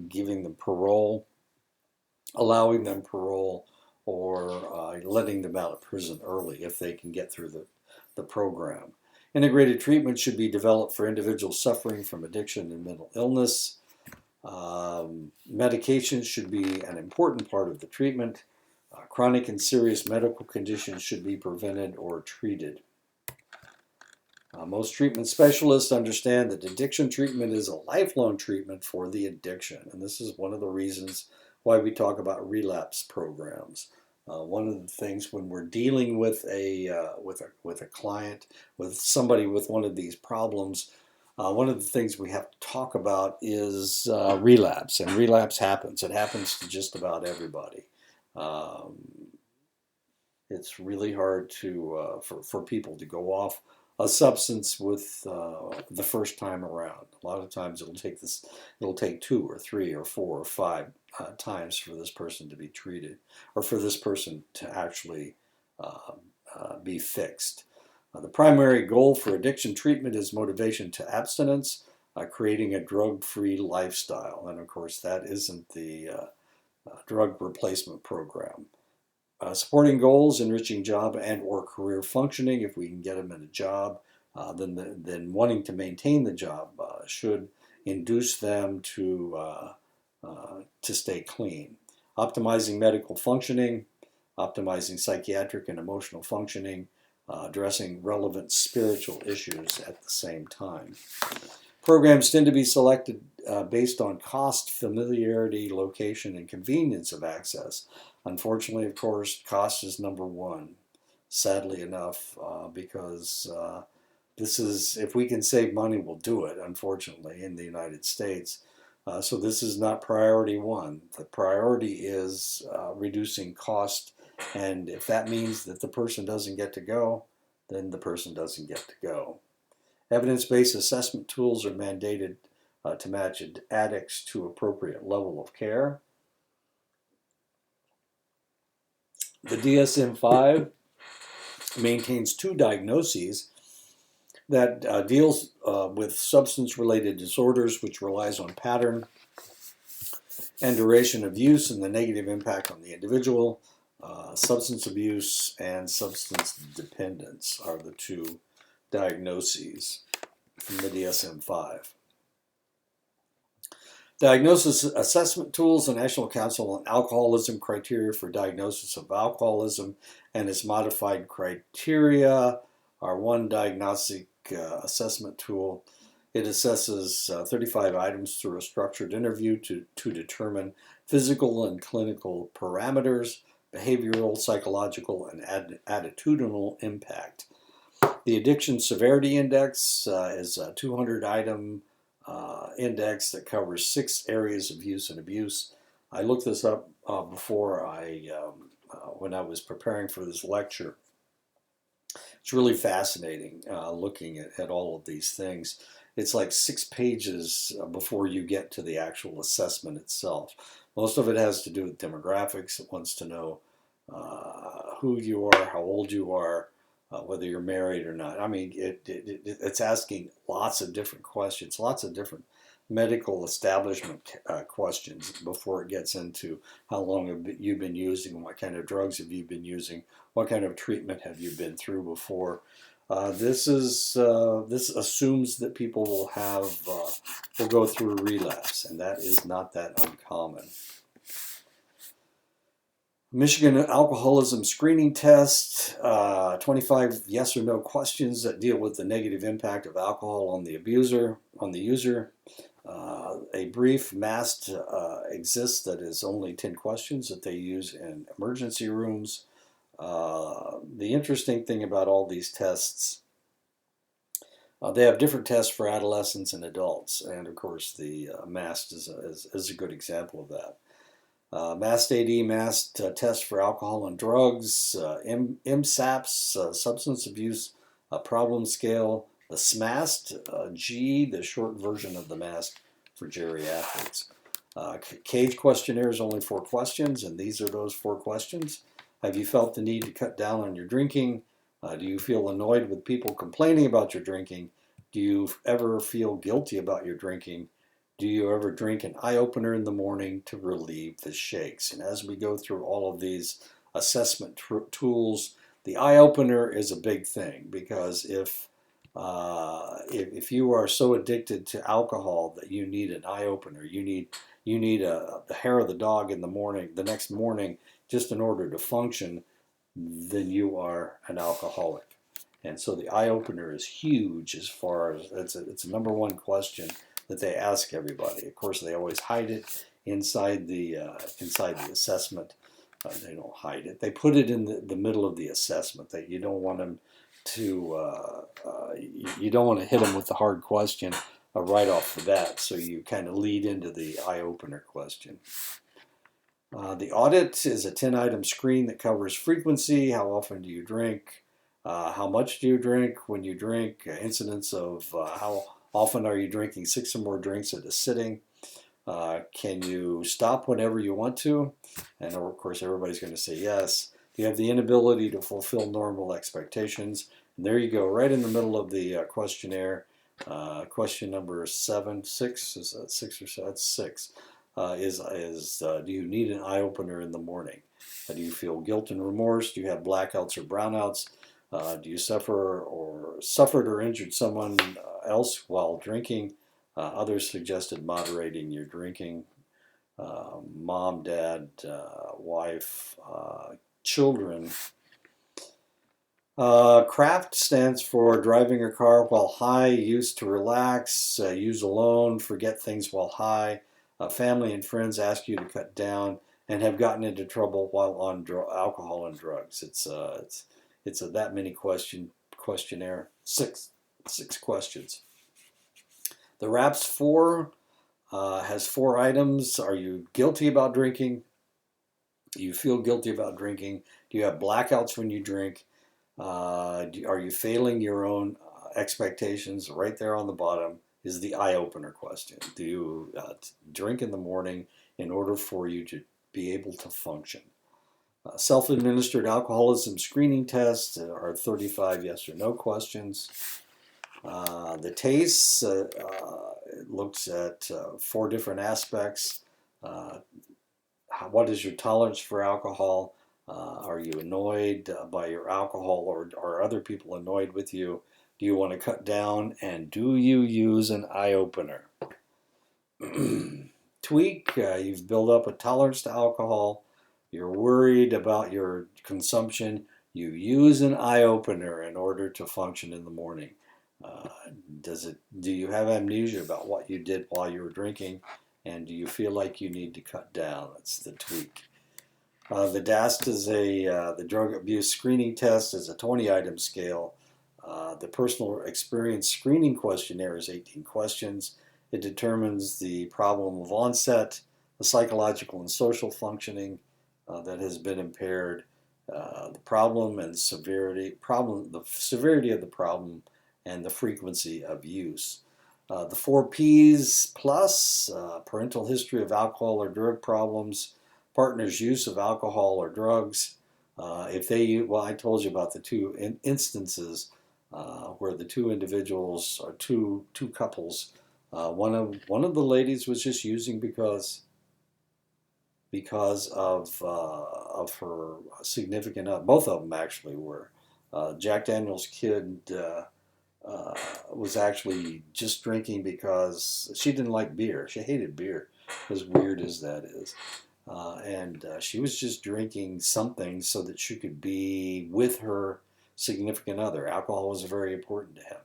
giving them parole, allowing them parole, or letting them out of prison early if they can get through the program. Integrated treatment should be developed for individuals suffering from addiction and mental illness. Medications should be an important part of the treatment. Chronic and serious medical conditions should be prevented or treated. Most treatment specialists understand that addiction treatment is a lifelong treatment for the addiction, and this is one of the reasons why we talk about relapse programs. One of the things when we're dealing with a client, with somebody with one of these problems, one of the things we have to talk about is relapse, and relapse happens. It happens to just about everybody. It's really hard for people to go off a substance with the first time around. A lot of times it'll take 2 or 3 or 4 or 5 times for this person to be treated, or for this person to actually be fixed. The primary goal for addiction treatment is motivation to abstinence, creating a drug-free lifestyle. And of course, that isn't the drug replacement program. Supporting goals, enriching job and or career functioning. If we can get them in a job, then wanting to maintain the job should induce them to stay clean. Optimizing medical functioning, optimizing psychiatric and emotional functioning, addressing relevant spiritual issues at the same time. Programs tend to be selected based on cost, familiarity, location, and convenience of access. Unfortunately, of course, cost is number one, sadly enough, because this is, if we can save money, we'll do it, unfortunately, in the United States. So this is not priority one. The priority is reducing cost, and if that means that the person doesn't get to go, then the person doesn't get to go. Evidence-based assessment tools are mandated to match addicts to appropriate level of care. The DSM-5 maintains 2 diagnoses that deals with substance-related disorders, which relies on pattern and duration of use and the negative impact on the individual. Substance abuse and substance dependence are the 2 diagnoses from the DSM-5. Diagnosis assessment tools. The National Council on Alcoholism criteria for diagnosis of alcoholism and its modified criteria are one diagnostic assessment tool. It assesses 35 items through a structured interview to determine physical and clinical parameters, behavioral, psychological, and attitudinal impact. The Addiction Severity Index is a 200-item index that covers 6 areas of use and abuse. I looked this up before when I was preparing for this lecture. It's really fascinating looking at all of these things. It's like 6 pages before you get to the actual assessment itself. Most of it has to do with demographics. It wants to know who you are, how old you are, whether you're married or not. I mean, it's asking lots of different questions, lots of different medical establishment questions before it gets into how long have you been using, what kind of drugs have you been using, what kind of treatment have you been through before. This assumes that people will go through a relapse, and that is not that uncommon. Michigan Alcoholism Screening Test, 25 yes or no questions that deal with the negative impact of alcohol on the user. A brief masked exists that is only 10 questions that they use in emergency rooms. The interesting thing about all these tests, they have different tests for adolescents and adults, and of course the masked is a good example of that. Masked AD, masked test for alcohol and drugs, MSAPS, substance abuse problem scale, the SMAST, G, the short version of the MAST for geriatrics. CAGE questionnaire is only 4 questions, and these are those 4 questions. Have you felt the need to cut down on your drinking? Do you feel annoyed with people complaining about your drinking? Do you ever feel guilty about your drinking? Do you ever drink an eye-opener in the morning to relieve the shakes? And as we go through all of these assessment tools, the eye-opener is a big thing, because if you are so addicted to alcohol that you need an eye-opener, you need the hair of the dog in the morning, the next morning, just in order to function, then you are an alcoholic. And so the eye-opener is huge, as far as it's a #1 question that they ask everybody. Of course, they always hide it inside the assessment. They don't hide it. They put it in the middle of the assessment. That you don't want them to you don't want to hit them with the hard question right off the bat. So you kind of lead into the eye-opener question. The audit is a 10-item screen that covers frequency. How often do you drink? How much do you drink? When you drink, incidence of how often are you drinking 6 or more drinks at a sitting? Can you stop whenever you want to? And of course, everybody's going to say yes. Do you have the inability to fulfill normal expectations? And there you go, right in the middle of the questionnaire. Question number 7, 6, is that 6 or so? That's 6. Do you need an eye-opener in the morning? Do you feel guilt and remorse? Do you have blackouts or brownouts? Do you suffered or injured someone else while drinking? Others suggested moderating your drinking. Mom, dad, wife, children. CRAFT stands for driving a car while high, use to relax, use alone, forget things while high. Family and friends ask you to cut down, and have gotten into trouble while on alcohol and drugs. It's a that many questionnaire. 6 questions. The RAPS 4 has 4 items. Are you guilty about drinking? Do you feel guilty about drinking? Do you have blackouts when you drink? Are you failing your own expectations? Right there on the bottom is the eye-opener question. Do you drink in the morning in order for you to be able to function? Self-administered alcoholism screening tests are 35 yes or no questions. The TASE looks at 4 different aspects. What is your tolerance for alcohol? Are you annoyed by your alcohol, or are other people annoyed with you? Do you want to cut down? And do you use an eye-opener? Tweak, you've built up a tolerance to alcohol. You're worried about your consumption. You use an eye-opener in order to function in the morning. Do you have amnesia about what you did while you were drinking? And do you feel like you need to cut down? That's the tweak. The DAST is the drug abuse screening test, is a 20-item scale. The personal experience screening questionnaire is 18 questions. It determines the problem of onset, the psychological and social functioning that has been impaired, the problem and severity, the severity of the problem, and the frequency of use. The 4Ps plus, parental history of alcohol or drug problems, partner's use of alcohol or drugs. If they, well, I told you about the two instances where the two individuals or two couples, one of the ladies was just using because of her significant other. Both of them actually were. Jack Daniel's kid was actually just drinking because she didn't like beer. She hated beer, as weird as that is. And she was just drinking something so that she could be with her significant other. Alcohol was very important to him.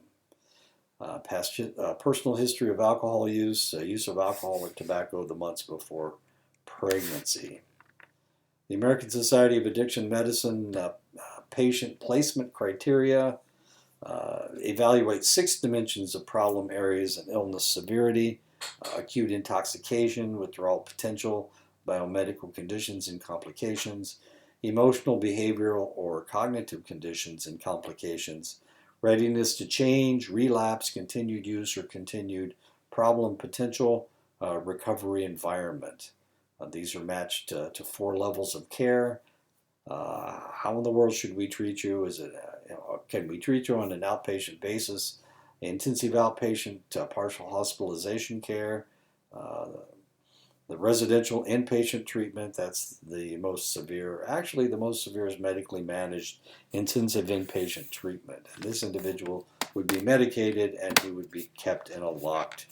Personal history of alcohol use, use of alcohol or tobacco the months before pregnancy. The American Society of Addiction Medicine patient placement criteria evaluates 6 dimensions of problem areas and illness severity: acute intoxication, withdrawal potential, biomedical conditions and complications, emotional, behavioral, or cognitive conditions and complications, readiness to change, relapse, continued use or continued problem potential, recovery environment. These are matched to 4 levels of care. How in the world should we treat you? Can we treat you on an outpatient basis? Intensive outpatient partial hospitalization care. The residential inpatient treatment, that's the most severe. Actually, the most severe is medically managed intensive inpatient treatment. And this individual would be medicated and he would be kept in a locked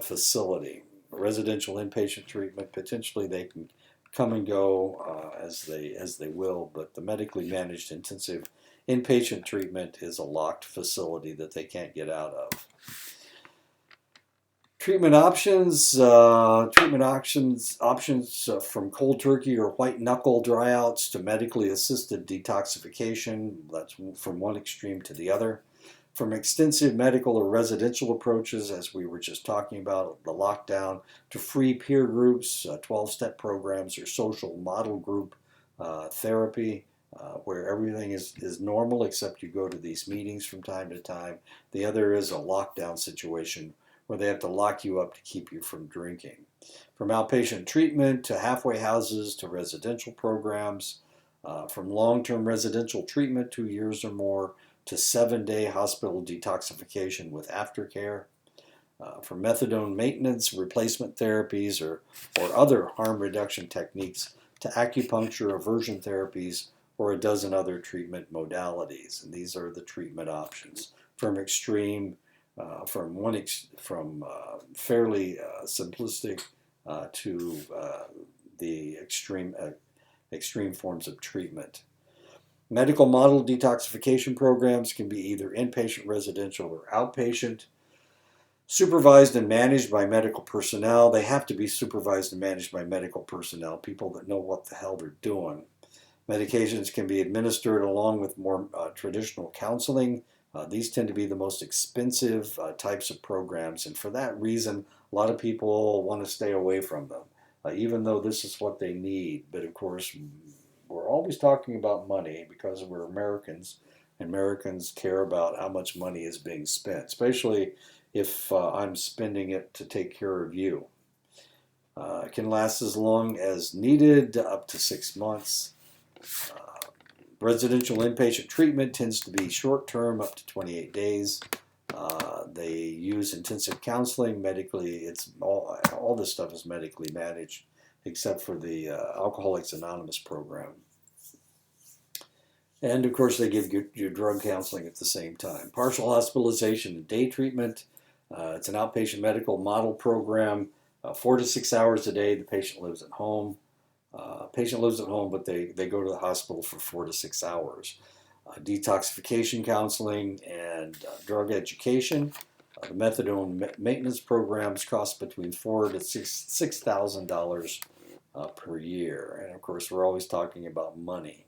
facility. Residential inpatient treatment, potentially they can come and go as they will, but the medically managed intensive inpatient treatment is a locked facility that they can't get out of. Treatment options from cold turkey or white knuckle dryouts to medically assisted detoxification. That's from one extreme to the other. From extensive medical or residential approaches, as we were just talking about, the lockdown, to free peer groups, 12-step programs, or social model group therapy, where everything is normal except you go to these meetings from time to time. The other is a lockdown situation where they have to lock you up to keep you from drinking. From outpatient treatment to halfway houses to residential programs, from long-term residential treatment, 2 years or more, to 7-day hospital detoxification with aftercare, from methadone maintenance, replacement therapies, or other harm reduction techniques, to acupuncture, aversion therapies, or a dozen other treatment modalities. And these are the treatment options from extreme, from fairly simplistic to the extreme forms of treatment. Medical model detoxification programs can be either inpatient, residential, or outpatient. Supervised and managed by medical personnel. They have to be supervised and managed by medical personnel, people that know what the hell they're doing. Medications can be administered along with more traditional counseling. These tend to be the most expensive types of programs, and for that reason, a lot of people want to stay away from them, even though this is what they need. But of course, we're always talking about money because we're Americans, and Americans care about how much money is being spent, especially if I'm spending it to take care of you. It can last as long as needed, up to 6 months. Residential inpatient treatment tends to be short-term, up to 28 days. They use intensive counseling, medically. It's all this stuff is medically managed, except for the Alcoholics Anonymous program. And of course, they give you drug counseling at the same time. Partial hospitalization and day treatment. It's an outpatient medical model program. 4 to 6 hours a day, the patient lives at home. Patient lives at home, but they go to the hospital for 4 to 6 hours. Detoxification counseling and drug education. The methadone maintenance programs cost between $4,000 to $6,000 per year. And of course, we're always talking about money.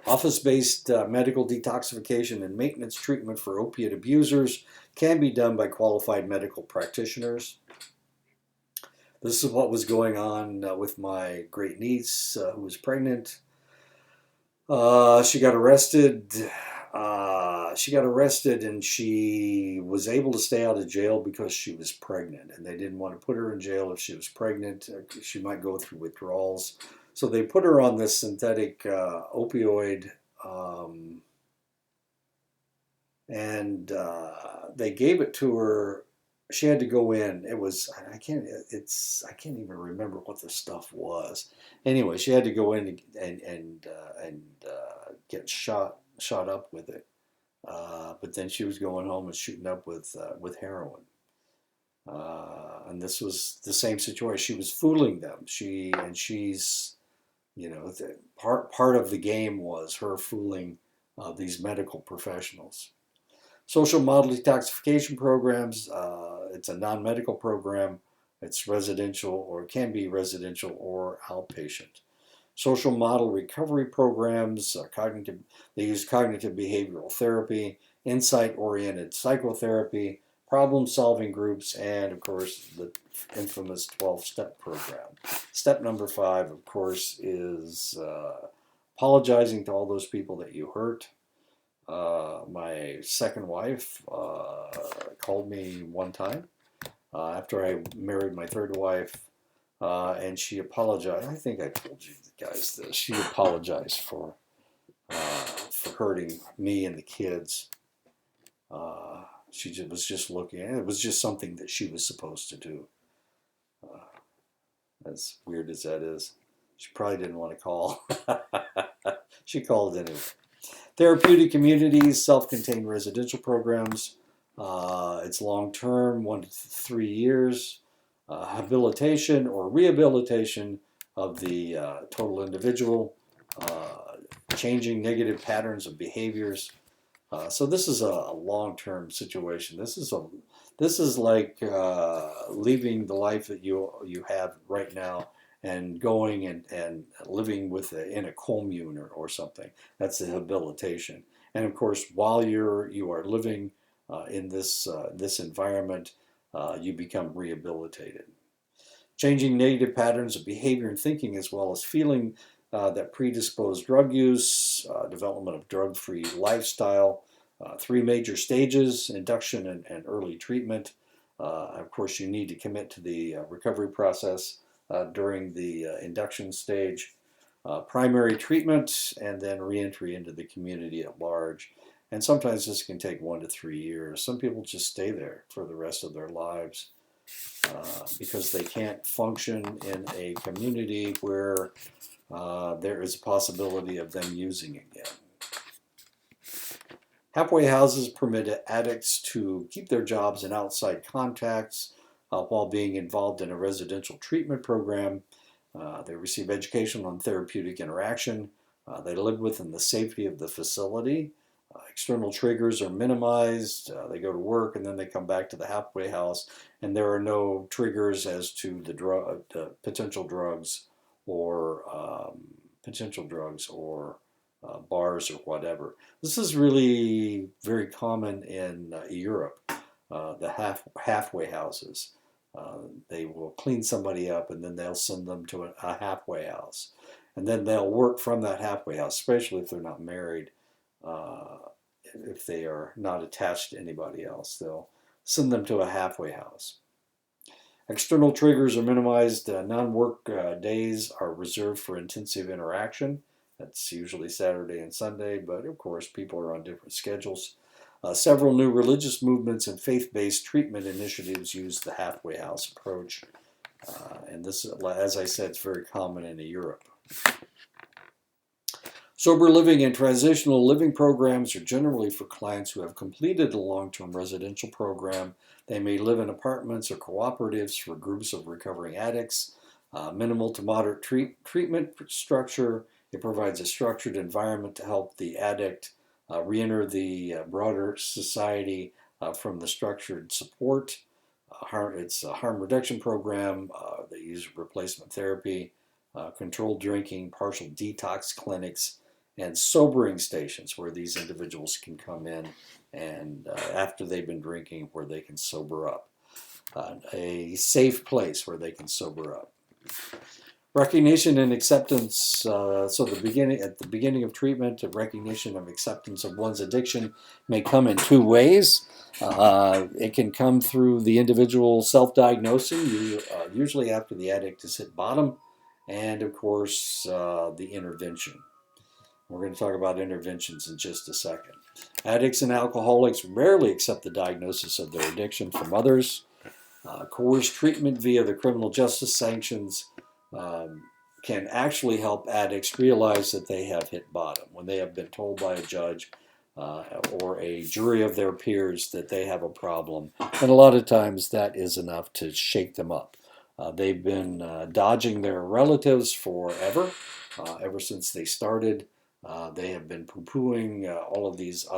Office-based medical detoxification and maintenance treatment for opiate abusers can be done by qualified medical practitioners. This is what was going on with my great niece who was pregnant. She got arrested. And she was able to stay out of jail because she was pregnant, and they didn't want to put her in jail if she was pregnant. She might go through withdrawals. So they put her on this synthetic opioid, and they gave it to her. She had to go in. I can't even remember what the stuff was. Anyway, she had to go in and get shot up with it. But then she was going home and shooting up with heroin. And this was the same situation. She was fooling them. She's, part of the game was her fooling these medical professionals. Social model detoxification programs. It's a non-medical program. It's residential, or it can be residential or outpatient. Social model recovery programs, they use cognitive behavioral therapy, insight-oriented psychotherapy, problem-solving groups, and of course the infamous 12-step program. Step number 5, of course, is apologizing to all those people that you hurt. My second wife called me one time after I married my third wife, and she apologized. I think I told you guys this. She apologized for hurting me and the kids. She was just looking. It was just something that she was supposed to do. As weird as that is, she probably didn't want to call. She called anyway. Therapeutic communities, self-contained residential programs. It's long-term, 1 to 3 years. Habilitation or rehabilitation of the total individual, changing negative patterns of behaviors. So this is a long-term situation. This is like leaving the life that you have right now and going and living in a commune or something. That's the habilitation. And of course, while you are living in this environment, you become rehabilitated. Changing negative patterns of behavior and thinking, as well as feeling that predispose drug use, development of drug-free lifestyle. 3 major stages: induction and early treatment. Of course, you need to commit to the recovery process during the induction stage. Primary treatment, and then reentry into the community at large. And sometimes this can take 1 to 3 years. Some people just stay there for the rest of their lives because they can't function in a community where there is a possibility of them using again. Halfway houses permit addicts to keep their jobs and outside contacts while being involved in a residential treatment program. They receive education on therapeutic interaction. They live within the safety of the facility. External triggers are minimized. They go to work and then they come back to the halfway house, and there are no triggers as to the potential drugs or bars or whatever. This is really very common in Europe. The halfway houses. They will clean somebody up and then they'll send them to a halfway house, and then they'll work from that halfway house, especially if they're not married. If they are not attached to anybody else, they'll send them to a halfway house. External triggers are minimized. Non-work days are reserved for intensive interaction. That's usually Saturday and Sunday, but of course people are on different schedules. Several new religious movements and faith-based treatment initiatives use the halfway house approach. And this, as I said, is very common in Europe. Sober living and transitional living programs are generally for clients who have completed a long-term residential program. They may live in apartments or cooperatives for groups of recovering addicts. Minimal to moderate treatment structure. It provides a structured environment to help the addict re-enter the broader society from the structured support. It's a harm reduction program. They use replacement therapy, controlled drinking, partial detox clinics, and sobering stations where these individuals can come in and after they've been drinking, where they can sober up. A safe place where they can sober up. Recognition and acceptance. So at the beginning of treatment, a recognition of acceptance of one's addiction may come in two ways. It can come through the individual self-diagnosing, usually after the addict has hit bottom, and of course the intervention. We're going to talk about interventions in just a second. Addicts and alcoholics rarely accept the diagnosis of their addiction from others. Coerced treatment via the criminal justice sanctions can actually help addicts realize that they have hit bottom when they have been told by a judge or a jury of their peers that they have a problem. And a lot of times that is enough to shake them up. They've been dodging their relatives forever, ever since they started. They have been poo-pooing all of these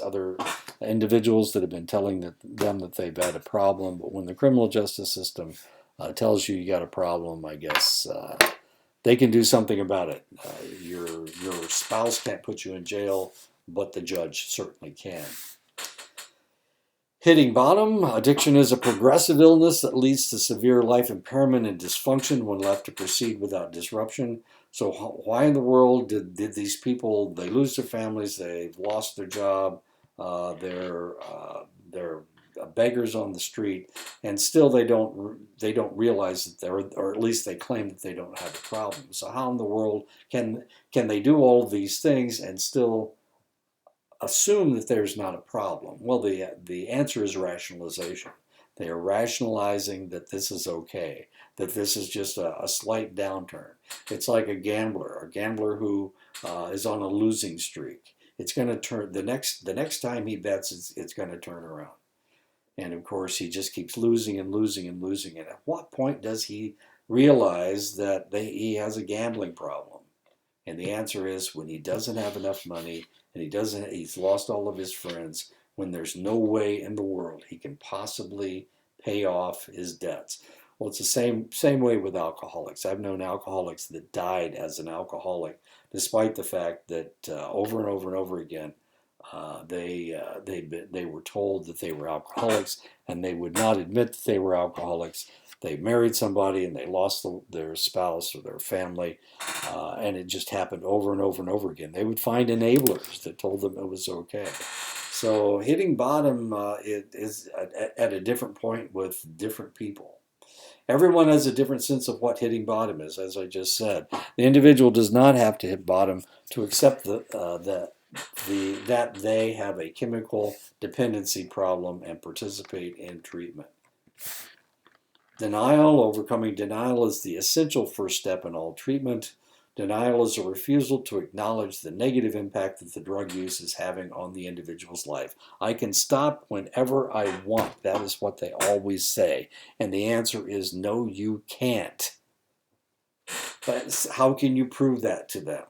other individuals that have been telling them that they've had a problem. But when the criminal justice system tells you got a problem, I guess they can do something about it. Your spouse can't put you in jail, but the judge certainly can. Hitting bottom. Addiction is a progressive illness that leads to severe life impairment and dysfunction when left to proceed without disruption. So why in the world did these people, they lose their families, they've lost their job, they're beggars on the street, and still they don't realize that or at least they claim that they don't have a problem. So how in the world can they do all of these things and still assume that there's not a problem? Well, the answer is rationalization. They are rationalizing that this is okay, that this is just a slight downturn. It's like a gambler who is on a losing streak. It's going to turn the next time he bets, it's going to turn around. And of course, he just keeps losing and losing and losing. And at what point does he realize that he has a gambling problem? And the answer is when he doesn't have enough money and he's lost all of his friends, when there's no way in the world he can possibly pay off his debts. Well, it's the same way with alcoholics. I've known alcoholics that died as an alcoholic, despite the fact that over and over and over again, they were told that they were alcoholics, and they would not admit that they were alcoholics. They married somebody and they lost their spouse or their family, and it just happened over and over and over again. They would find enablers that told them it was okay. So hitting bottom is at a different point with different people. Everyone has a different sense of what hitting bottom is, as I just said. The individual does not have to hit bottom to accept that they have a chemical dependency problem and participate in treatment. Denial. Overcoming denial is the essential first step in all treatment. Denial is a refusal to acknowledge the negative impact that the drug use is having on the individual's life. I can stop whenever I want. That is what they always say. And the answer is no, you can't. But how can you prove that to them?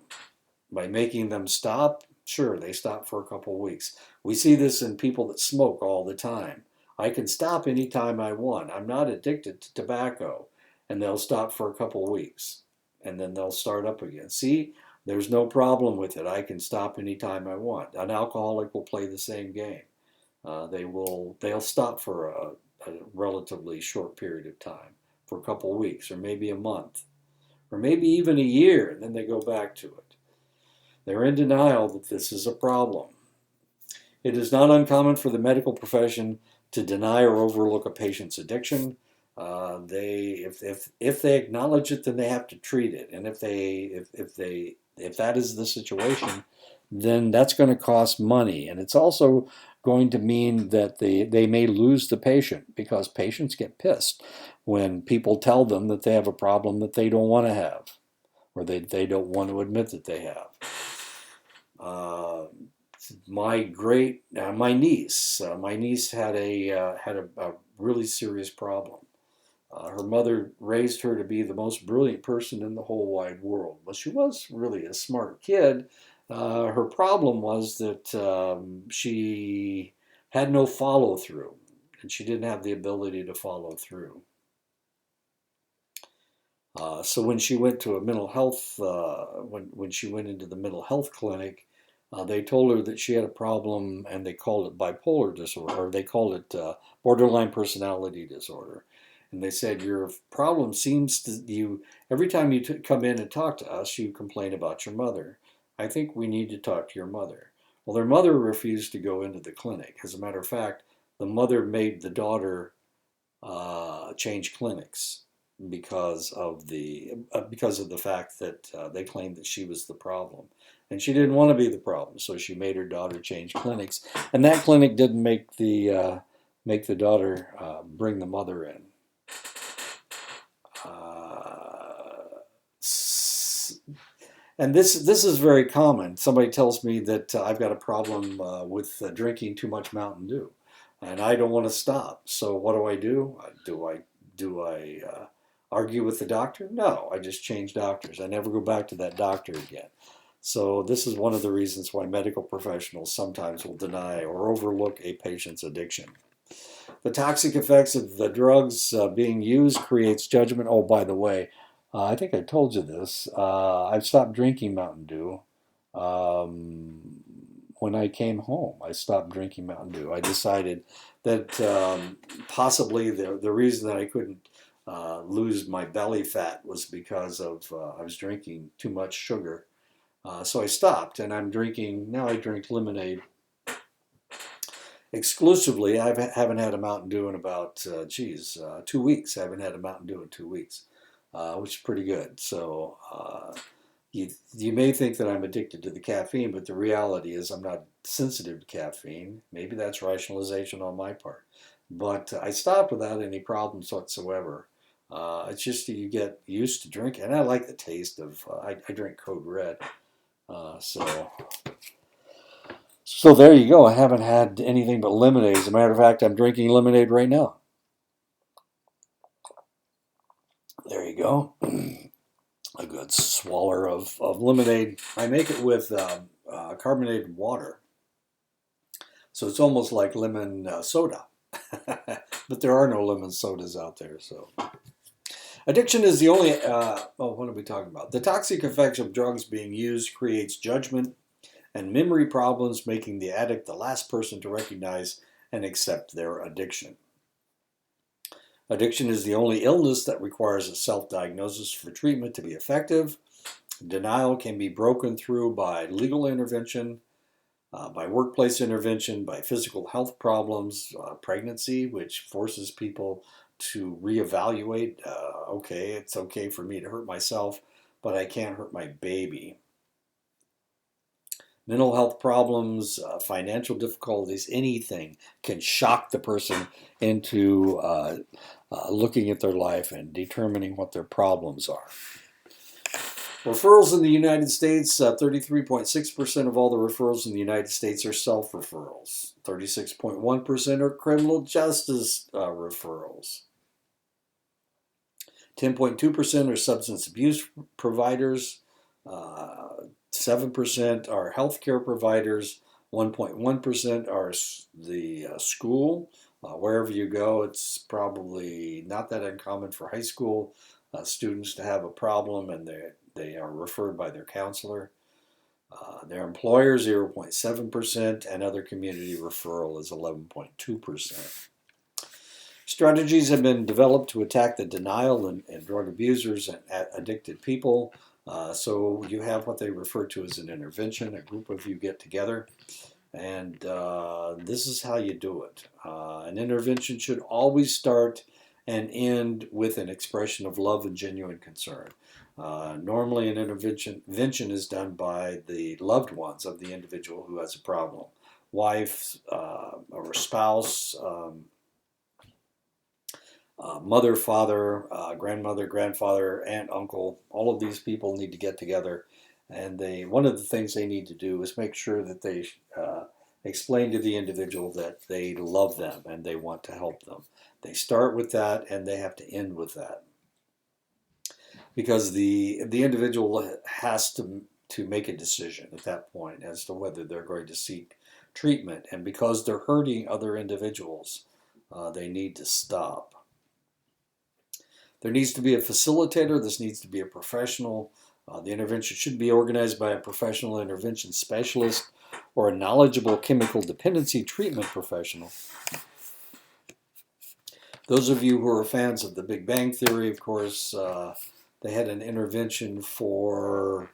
By making them stop? Sure, they stop for a couple of weeks. We see this in people that smoke all the time. I can stop anytime I want. I'm not addicted to tobacco. And they'll stop for a couple of weeks. And then they'll start up again. See, there's no problem with it. I can stop anytime I want. An alcoholic will play the same game. They'll stop for a relatively short period of time, for a couple of weeks, or maybe a month, or maybe even a year, and then they go back to it. They're in denial that this is a problem. It is not uncommon for the medical profession to deny or overlook a patient's addiction. If they acknowledge it, then they have to treat it. And if that is the situation, then that's going to cost money. And it's also going to mean that they may lose the patient, because patients get pissed when people tell them that they have a problem that they don't want to have, or they don't want to admit that they have. My niece had a really serious problem. Her mother raised her to be the most brilliant person in the whole wide world. Well, she was really a smart kid. Her problem was that she had no follow-through, and she didn't have the ability to follow through. So when she went to a mental health, when she went into the mental health clinic, they told her that she had a problem, and they called it bipolar disorder, or they called it borderline personality disorder. And they said, your problem seems to you, every time you come in and talk to us, you complain about your mother. I think we need to talk to your mother. Well, their mother refused to go into the clinic. As a matter of fact, the mother made the daughter change clinics because of the fact that they claimed that she was the problem, and she didn't want to be the problem, so she made her daughter change clinics, and that clinic didn't make the daughter bring the mother in. And this is very common. Somebody tells me that I've got a problem with drinking too much Mountain Dew, and I don't want to stop. So what do I do? Do I argue with the doctor? No, I just change doctors. I never go back to that doctor again. So this is one of the reasons why medical professionals sometimes will deny or overlook a patient's addiction. The toxic effects of the drugs being used creates judgment. Oh, by the way, I think I told you this. I've stopped drinking Mountain Dew. When I came home, I stopped drinking Mountain Dew. I decided that possibly the reason that I couldn't lose my belly fat was because of I was drinking too much sugar. So I stopped, and now I drink lemonade exclusively. I haven't had a Mountain Dew in about 2 weeks. I haven't had a Mountain Dew in 2 weeks, which is pretty good. So you may think that I'm addicted to the caffeine, but the reality is I'm not sensitive to caffeine. Maybe that's rationalization on my part, but I stopped without any problems whatsoever. It's just that you get used to drinking, and I like the taste of. I drink Code Red, so. So there you go. I haven't had anything but lemonade. As a matter of fact, I'm drinking lemonade right now. There you go. A good swaller of lemonade. I make it with carbonated water. So it's almost like lemon soda. But there are no lemon sodas out there. So addiction is the only, what are we talking about? The toxic effects of drugs being used creates judgment and memory problems, making the addict the last person to recognize and accept their addiction. Addiction is the only illness that requires a self-diagnosis for treatment to be effective. Denial can be broken through by legal intervention, by workplace intervention, by physical health problems, pregnancy, which forces people to reevaluate. Okay, it's okay for me to hurt myself, but I can't hurt my baby. Mental health problems, financial difficulties, anything can shock the person into looking at their life and determining what their problems are. Referrals in the United States, 33.6% of all the referrals in the United States are self-referrals. 36.1% are criminal justice referrals. 10.2% are substance abuse providers. 7% are healthcare providers. 1.1% are the school. Wherever you go, it's probably not that uncommon for high school students to have a problem, and they are referred by their counselor. Their employer, 0.7%, and other community referral is 11.2%. Strategies have been developed to attack the denial and drug abusers and addicted people. So you have what they refer to as an intervention. A group of you get together, and this is how you do it. An intervention should always start and end with an expression of love and genuine concern. Normally an intervention is done by the loved ones of the individual who has a problem. Wife or spouse, mother, father, grandmother, grandfather, aunt, uncle, all of these people need to get together, and one of the things they need to do is make sure that they explain to the individual that they love them and they want to help them. They start with that and they have to end with that, because the individual has to make a decision at that point as to whether they're going to seek treatment, and because they're hurting other individuals, they need to stop. There needs to be a facilitator. This needs to be a professional. The intervention should be organized by a professional intervention specialist or a knowledgeable chemical dependency treatment professional. Those of you who are fans of the Big Bang Theory, of course, they had an intervention for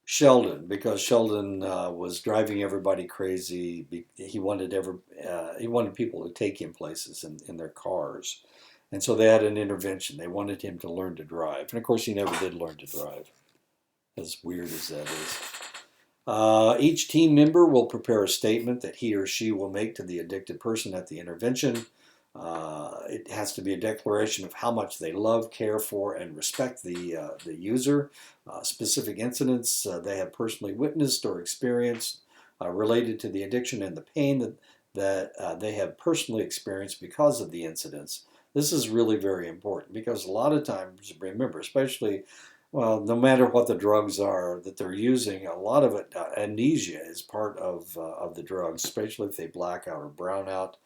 Sheldon because Sheldon was driving everybody crazy. He wanted people to take him places in their cars, and so they had an intervention. They wanted him to learn to drive, and of course, he never did learn to drive. As weird as that is. Each team member will prepare a statement that he or she will make to the addicted person at the intervention. It has to be a declaration of how much they love, care for, and respect the user. Specific incidents they have personally witnessed or experienced related to the addiction and the pain that they have personally experienced because of the incidents. This is really very important because a lot of times, remember, especially, well, no matter what the drugs are that they're using, a lot of it, amnesia is part of the drugs, especially if they black out or brown out.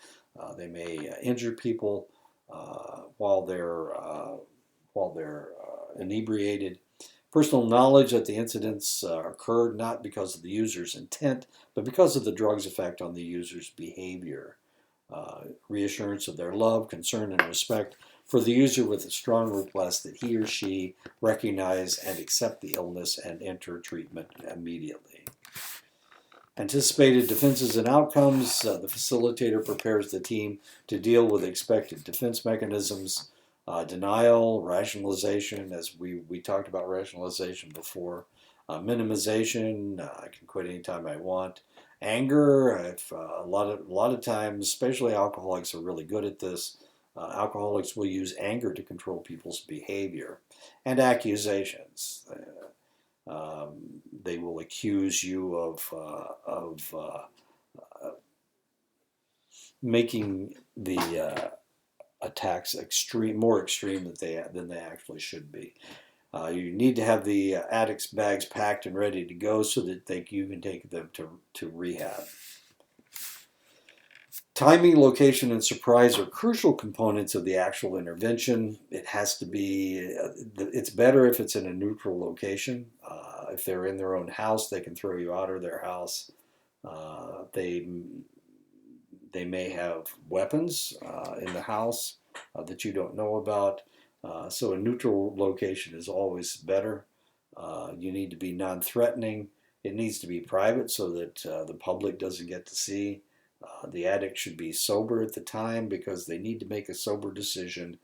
They may injure people while they're inebriated. Personal knowledge that the incidents occurred not because of the user's intent, but because of the drug's effect on the user's behavior. Reassurance of their love, concern, and respect for the user with a strong request that he or she recognize and accept the illness and enter treatment immediately. Anticipated defenses and outcomes. The facilitator prepares the team to deal with expected defense mechanisms, denial, rationalization, as we talked about rationalization before, minimization, I can quit anytime I want, anger. A lot of times, especially alcoholics are really good at this. Alcoholics will use anger to control people's behavior, and accusations. They will accuse you of making the attacks more extreme than they actually should be. You need to have the addicts' bags packed and ready to go so that you can take them to rehab. Timing, location, and surprise are crucial components of the actual intervention. It has to be, it's better if it's in a neutral location. If they're in their own house, they can throw you out of their house. They may have weapons in the house that you don't know about. So a neutral location is always better. You need to be non-threatening. It needs to be private so that the public doesn't get to see. The addict should be sober at the time because they need to make a sober decision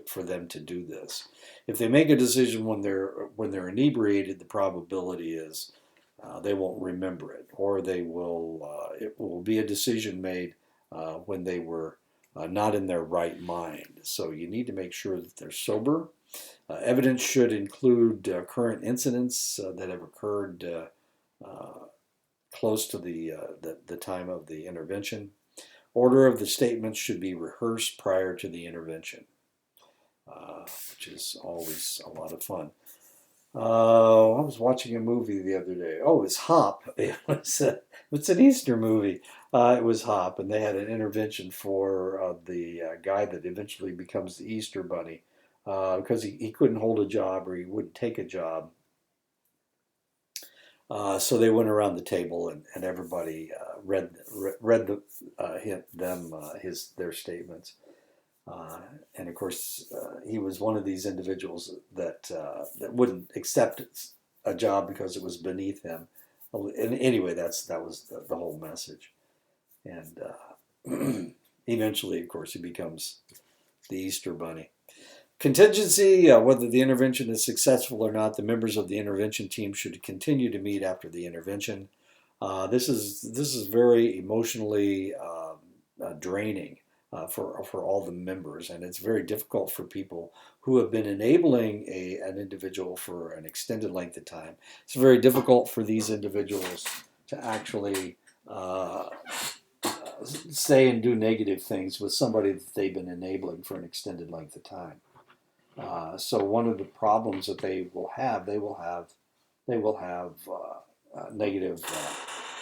for them to do this. If they make a decision when they're inebriated, the probability is they won't remember it, or it will be a decision made when they were not in their right mind. So you need to make sure that they're sober. Evidence should include current incidents that have occurred close to the time of the intervention. Order of the statements should be rehearsed prior to the intervention, which is always a lot of fun. I was watching a movie the other day. Oh, it was Hop. It's an Easter movie. It was Hop, and they had an intervention for the guy that eventually becomes the Easter Bunny because he couldn't hold a job or he wouldn't take a job. So they went around the table and everybody read their statements. And of course, he was one of these individuals that wouldn't accept a job because it was beneath him. And anyway, that was the whole message. And eventually, of course, he becomes the Easter Bunny. Contingency, whether the intervention is successful or not, the members of the intervention team should continue to meet after the intervention. This is very emotionally draining for all the members, and it's very difficult for people who have been enabling an individual for an extended length of time. It's very difficult for these individuals to actually say and do negative things with somebody that they've been enabling for an extended length of time. So one of the problems that they will have negative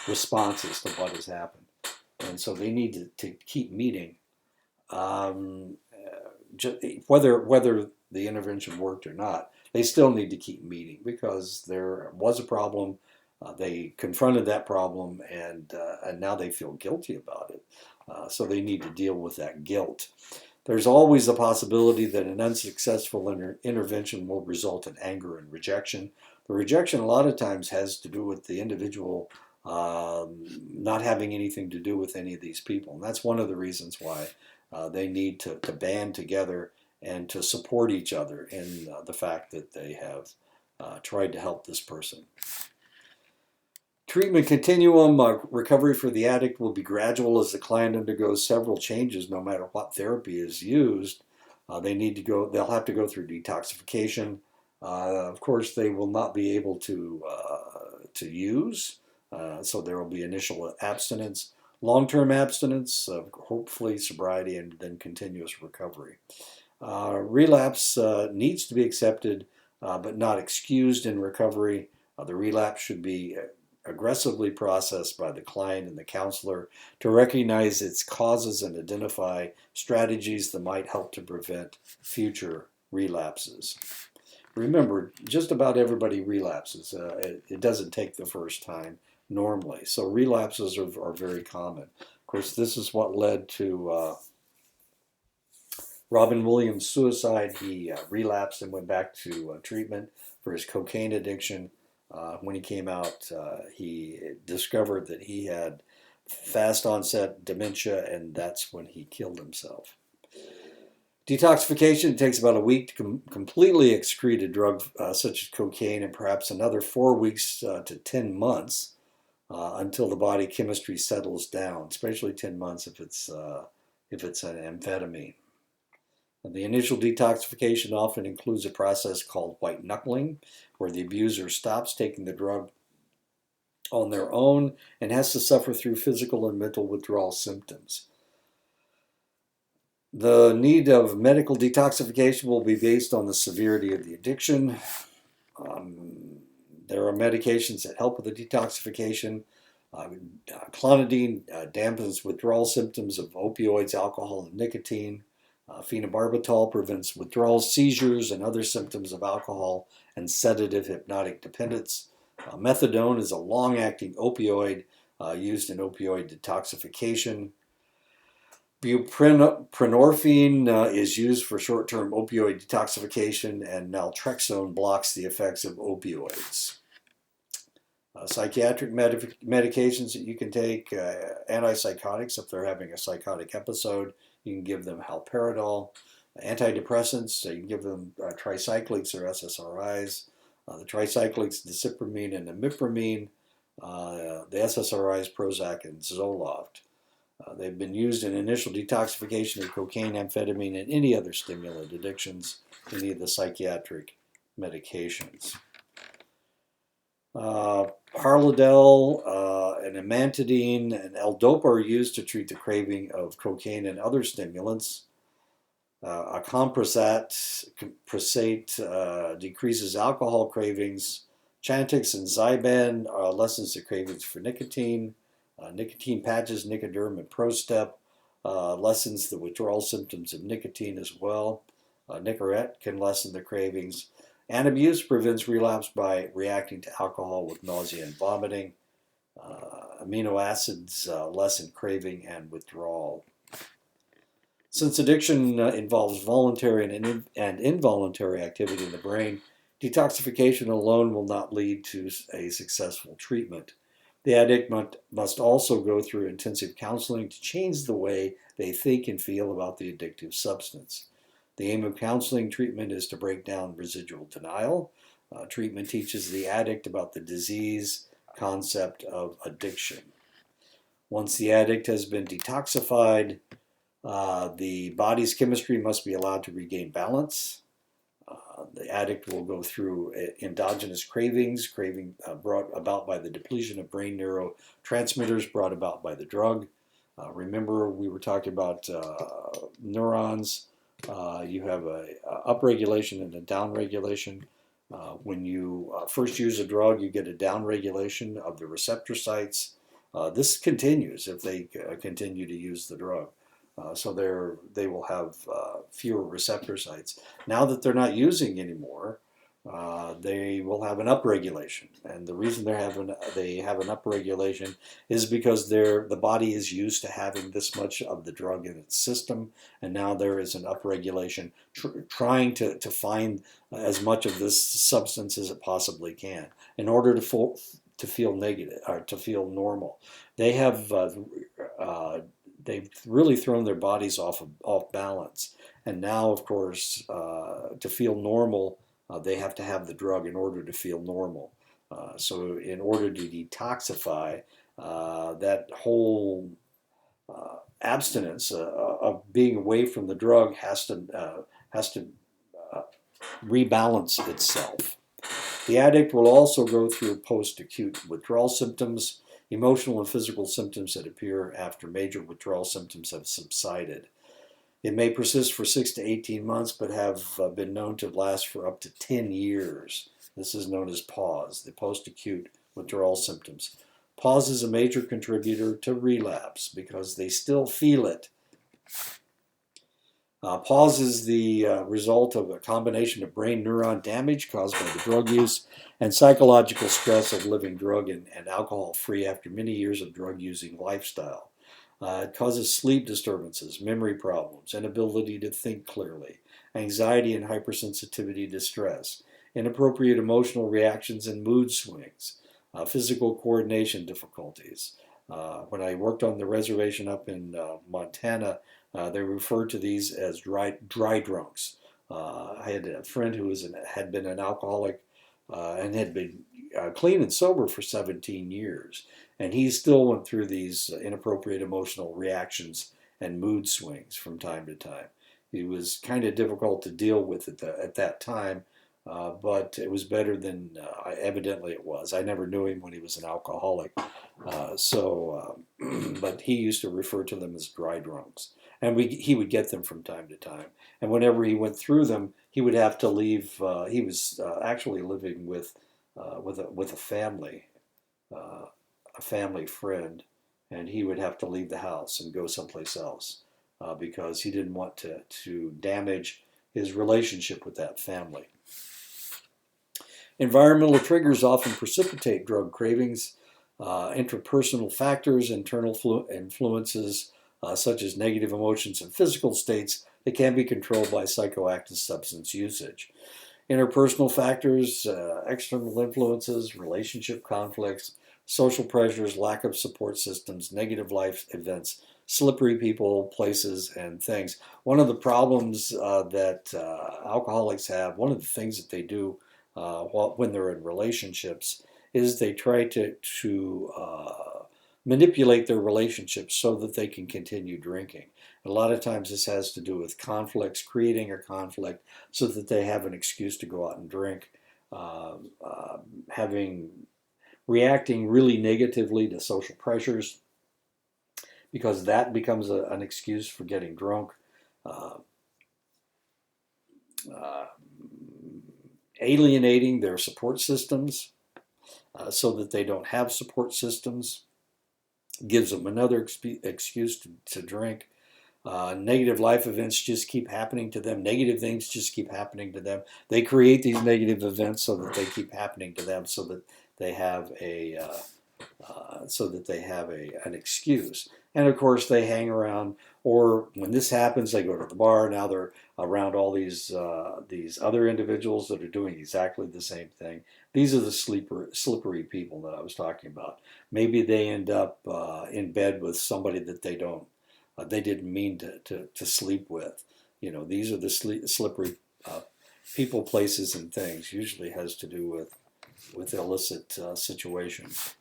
responses to what has happened, and so they need to keep meeting. whether the intervention worked or not, they still need to keep meeting because there was a problem. They confronted that problem, and now they feel guilty about it. So they need to deal with that guilt. There's always the possibility that an unsuccessful intervention will result in anger and rejection. The rejection a lot of times has to do with the individual not having anything to do with any of these people. And that's one of the reasons why they need to band together and to support each other in the fact that they have tried to help this person. Treatment continuum, recovery for the addict will be gradual as the client undergoes several changes no matter what therapy is used. They'll have to go through detoxification. Of course, they will not be able to use, so there will be initial abstinence, long-term abstinence, hopefully sobriety, and then continuous recovery. Relapse needs to be accepted but not excused in recovery. The relapse should be aggressively processed by the client and the counselor to recognize its causes and identify strategies that might help to prevent future relapses. Remember, just about everybody relapses. It doesn't take the first time normally. So relapses are very common. Of course, this is what led to Robin Williams' suicide. He relapsed and went back to treatment for his cocaine addiction. When he came out, he discovered that he had fast onset dementia, and that's when he killed himself. Detoxification takes about a week to completely excrete a drug such as cocaine, and perhaps another 4 weeks to 10 months until the body chemistry settles down, especially 10 months if it's an amphetamine. The initial detoxification often includes a process called white knuckling, where the abuser stops taking the drug on their own and has to suffer through physical and mental withdrawal symptoms. The need of medical detoxification will be based on the severity of the addiction. There are medications that help with the detoxification. Clonidine dampens withdrawal symptoms of opioids, alcohol, and nicotine. Phenobarbital prevents withdrawal, seizures, and other symptoms of alcohol and sedative hypnotic dependence. Methadone is a long-acting opioid used in opioid detoxification. Buprenorphine is used for short-term opioid detoxification, and naltrexone blocks the effects of opioids. Psychiatric medications that you can take, antipsychotics if they're having a psychotic episode, you can give them haloperidol. Antidepressants, you can give them tricyclics or SSRIs. The tricyclics, dicipramine and imipramine. The SSRIs, Prozac and Zoloft. They've been used in initial detoxification of cocaine, amphetamine, and any other stimulant addictions, any of the psychiatric medications. Parladel and amantadine and L-Dopa are used to treat the craving of cocaine and other stimulants. Acamprosate decreases alcohol cravings. Chantix and Zyban lessens the cravings for nicotine. Nicotine patches, Nicoderm and Prostep lessens the withdrawal symptoms of nicotine as well. Nicorette can lessen the cravings. Antabuse prevents relapse by reacting to alcohol with nausea and vomiting. Amino acids lessen craving and withdrawal. Since addiction involves voluntary and involuntary activity in the brain, detoxification alone will not lead to a successful treatment. The addict must also go through intensive counseling to change the way they think and feel about the addictive substance. The aim of counseling treatment is to break down residual denial. Treatment teaches the addict about the disease concept of addiction. Once the addict has been detoxified, the body's chemistry must be allowed to regain balance. The addict will go through endogenous cravings, brought about by the depletion of brain neurotransmitters brought about by the drug. Remember, we were talking about neurons. You have a upregulation and a downregulation. When you first use a drug, you get a downregulation of the receptor sites. This continues if they continue to use the drug. So they will have fewer receptor sites. Now that they're not using anymore, they will have an upregulation, and the reason they have an upregulation is because the body is used to having this much of the drug in its system, and now there is an upregulation trying to find as much of this substance as it possibly can in order to feel negative or to feel normal. They have they've really thrown their bodies off balance, and now, of course, to feel normal, they have to have the drug in order to feel normal. So, in order to detoxify, that whole abstinence of being away from the drug has to rebalance itself. The addict will also go through post-acute withdrawal symptoms, emotional and physical symptoms that appear after major withdrawal symptoms have subsided. It may persist for 6 to 18 months, but have been known to last for up to 10 years. This is known as PAUSE, the post-acute withdrawal symptoms. PAUSE is a major contributor to relapse because they still feel it. PAUSE is the result of a combination of brain neuron damage caused by the drug use and psychological stress of living drug and alcohol-free after many years of drug-using lifestyle. It causes sleep disturbances, memory problems, inability to think clearly, anxiety and hypersensitivity to stress, inappropriate emotional reactions and mood swings, physical coordination difficulties. When I worked on the reservation up in Montana, they referred to these as dry drunks. I had a friend who had been an alcoholic and had been clean and sober for 17 years. And he still went through these inappropriate emotional reactions and mood swings from time to time. It was kind of difficult to deal with at that time, but it was better than evidently it was. I never knew him when he was an alcoholic. But he used to refer to them as dry drunks. And he would get them from time to time. And whenever he went through them, he would have to leave. He was actually living with a family, a family friend, and he would have to leave the house and go someplace else because he didn't want to damage his relationship with that family. Environmental triggers often precipitate drug cravings. Interpersonal factors, internal influences, such as negative emotions and physical states that can be controlled by psychoactive substance usage. Interpersonal factors, external influences, relationship conflicts, social pressures, lack of support systems, negative life events, slippery people, places, and things. One of the problems that alcoholics have, one of the things that they do when they're in relationships, is they try to manipulate their relationships so that they can continue drinking. A lot of times this has to do with conflicts, creating a conflict so that they have an excuse to go out and drink, reacting really negatively to social pressures because that becomes an excuse for getting drunk. Alienating their support systems so that they don't have support systems gives them another excuse to drink. Negative life events just keep happening to them. Negative things just keep happening to them. They create these negative events so that they keep happening to them, so that they have an excuse. And of course, they hang around. Or when this happens, they go to the bar. Now they're around all these other individuals that are doing exactly the same thing. These are the slippery people that I was talking about. Maybe they end up in bed with somebody that they didn't mean to sleep with. These are the slippery people, places, and things. Usually has to do with illicit situations.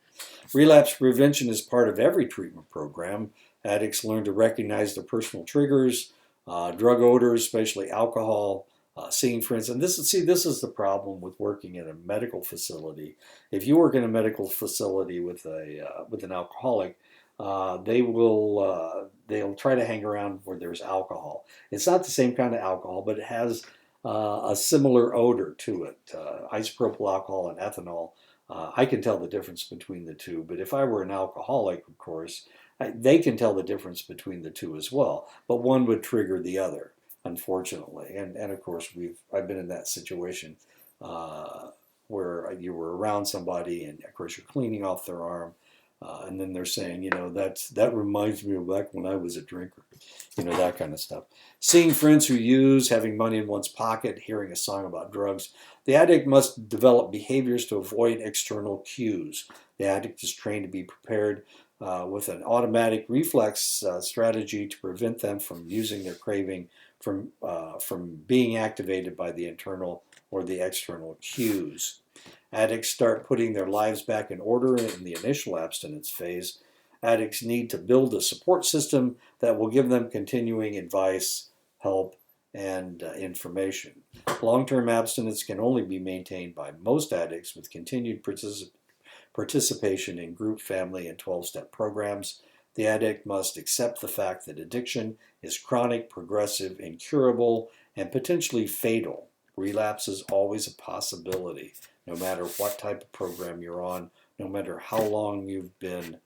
Relapse prevention is part of every treatment program. Addicts learn to recognize their personal triggers, drug odors, especially alcohol, seeing friends. And this is the problem with working in a medical facility. If you work in a medical facility with an alcoholic, they'll try to hang around where there's alcohol. It's not the same kind of alcohol, but it has a similar odor to it. Isopropyl alcohol and ethanol. I can tell the difference between the two, but if I were an alcoholic, of course, They can tell the difference between the two as well, but one would trigger the other, unfortunately. And of course, I've been in that situation where you were around somebody, and of course you're cleaning off their arm, and then they're saying, that reminds me of back when I was a drinker, that kind of stuff. Seeing friends who use, having money in one's pocket, hearing a song about drugs. The addict must develop behaviors to avoid external cues. The addict is trained to be prepared with an automatic reflex strategy to prevent them from using their craving from being activated by the internal or the external cues. Addicts start putting their lives back in order in the initial abstinence phase. Addicts need to build a support system that will give them continuing advice, help, and information. Long-term abstinence can only be maintained by most addicts with continued participation in group, family, and 12-step programs. The addict must accept the fact that addiction is chronic, progressive, incurable, and potentially fatal. Relapse is always a possibility, no matter what type of program you're on, no matter how long you've been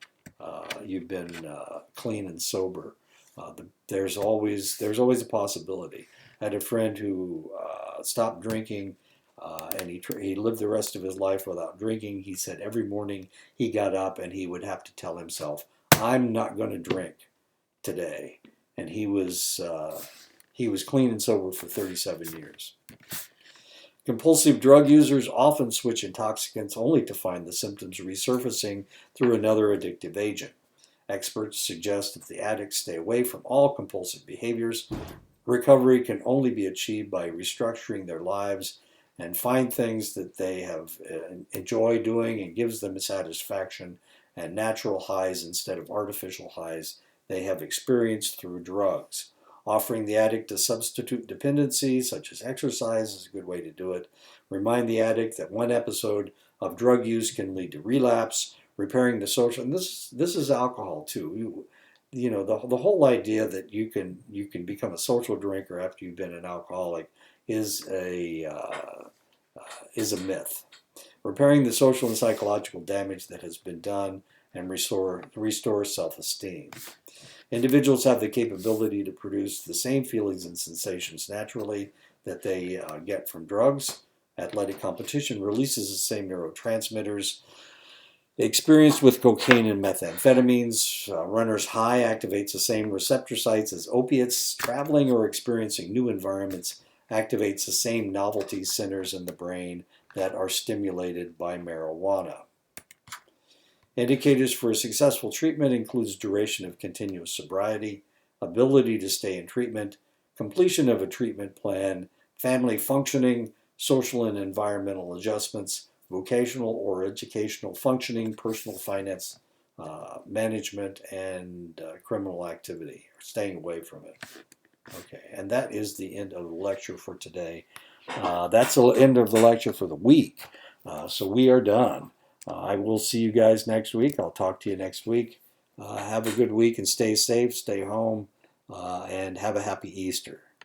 clean and sober. There's always a possibility. I had a friend who stopped drinking, and he lived the rest of his life without drinking. He said every morning he got up and he would have to tell himself, "I'm not going to drink today," and he was clean and sober for 37 years. Compulsive drug users often switch intoxicants only to find the symptoms resurfacing through another addictive agent. Experts suggest that the addicts stay away from all compulsive behaviors. Recovery can only be achieved by restructuring their lives and find things that they enjoy doing and gives them satisfaction and natural highs instead of artificial highs they have experienced through drugs. Offering the addict a substitute dependency, such as exercise, is a good way to do it. Remind the addict that one episode of drug use can lead to relapse. Repairing the social, and this is alcohol too. The whole idea that you can become a social drinker after you've been an alcoholic is a myth. Repairing the social and psychological damage that has been done and restore self-esteem. Individuals have the capability to produce the same feelings and sensations naturally that they get from drugs. Athletic competition releases the same neurotransmitters experienced with cocaine and methamphetamines. Runner's high activates the same receptor sites as opiates. Traveling or experiencing new environments activates the same novelty centers in the brain that are stimulated by marijuana. Indicators for a successful treatment includes duration of continuous sobriety, ability to stay in treatment, completion of a treatment plan, family functioning, social and environmental adjustments, vocational or educational functioning, personal finance management, and criminal activity, or staying away from it. Okay, and that is the end of the lecture for today. That's the end of the lecture for the week. So we are done. I will see you guys next week. I'll talk to you next week. Have a good week and stay safe, stay home, and have a happy Easter.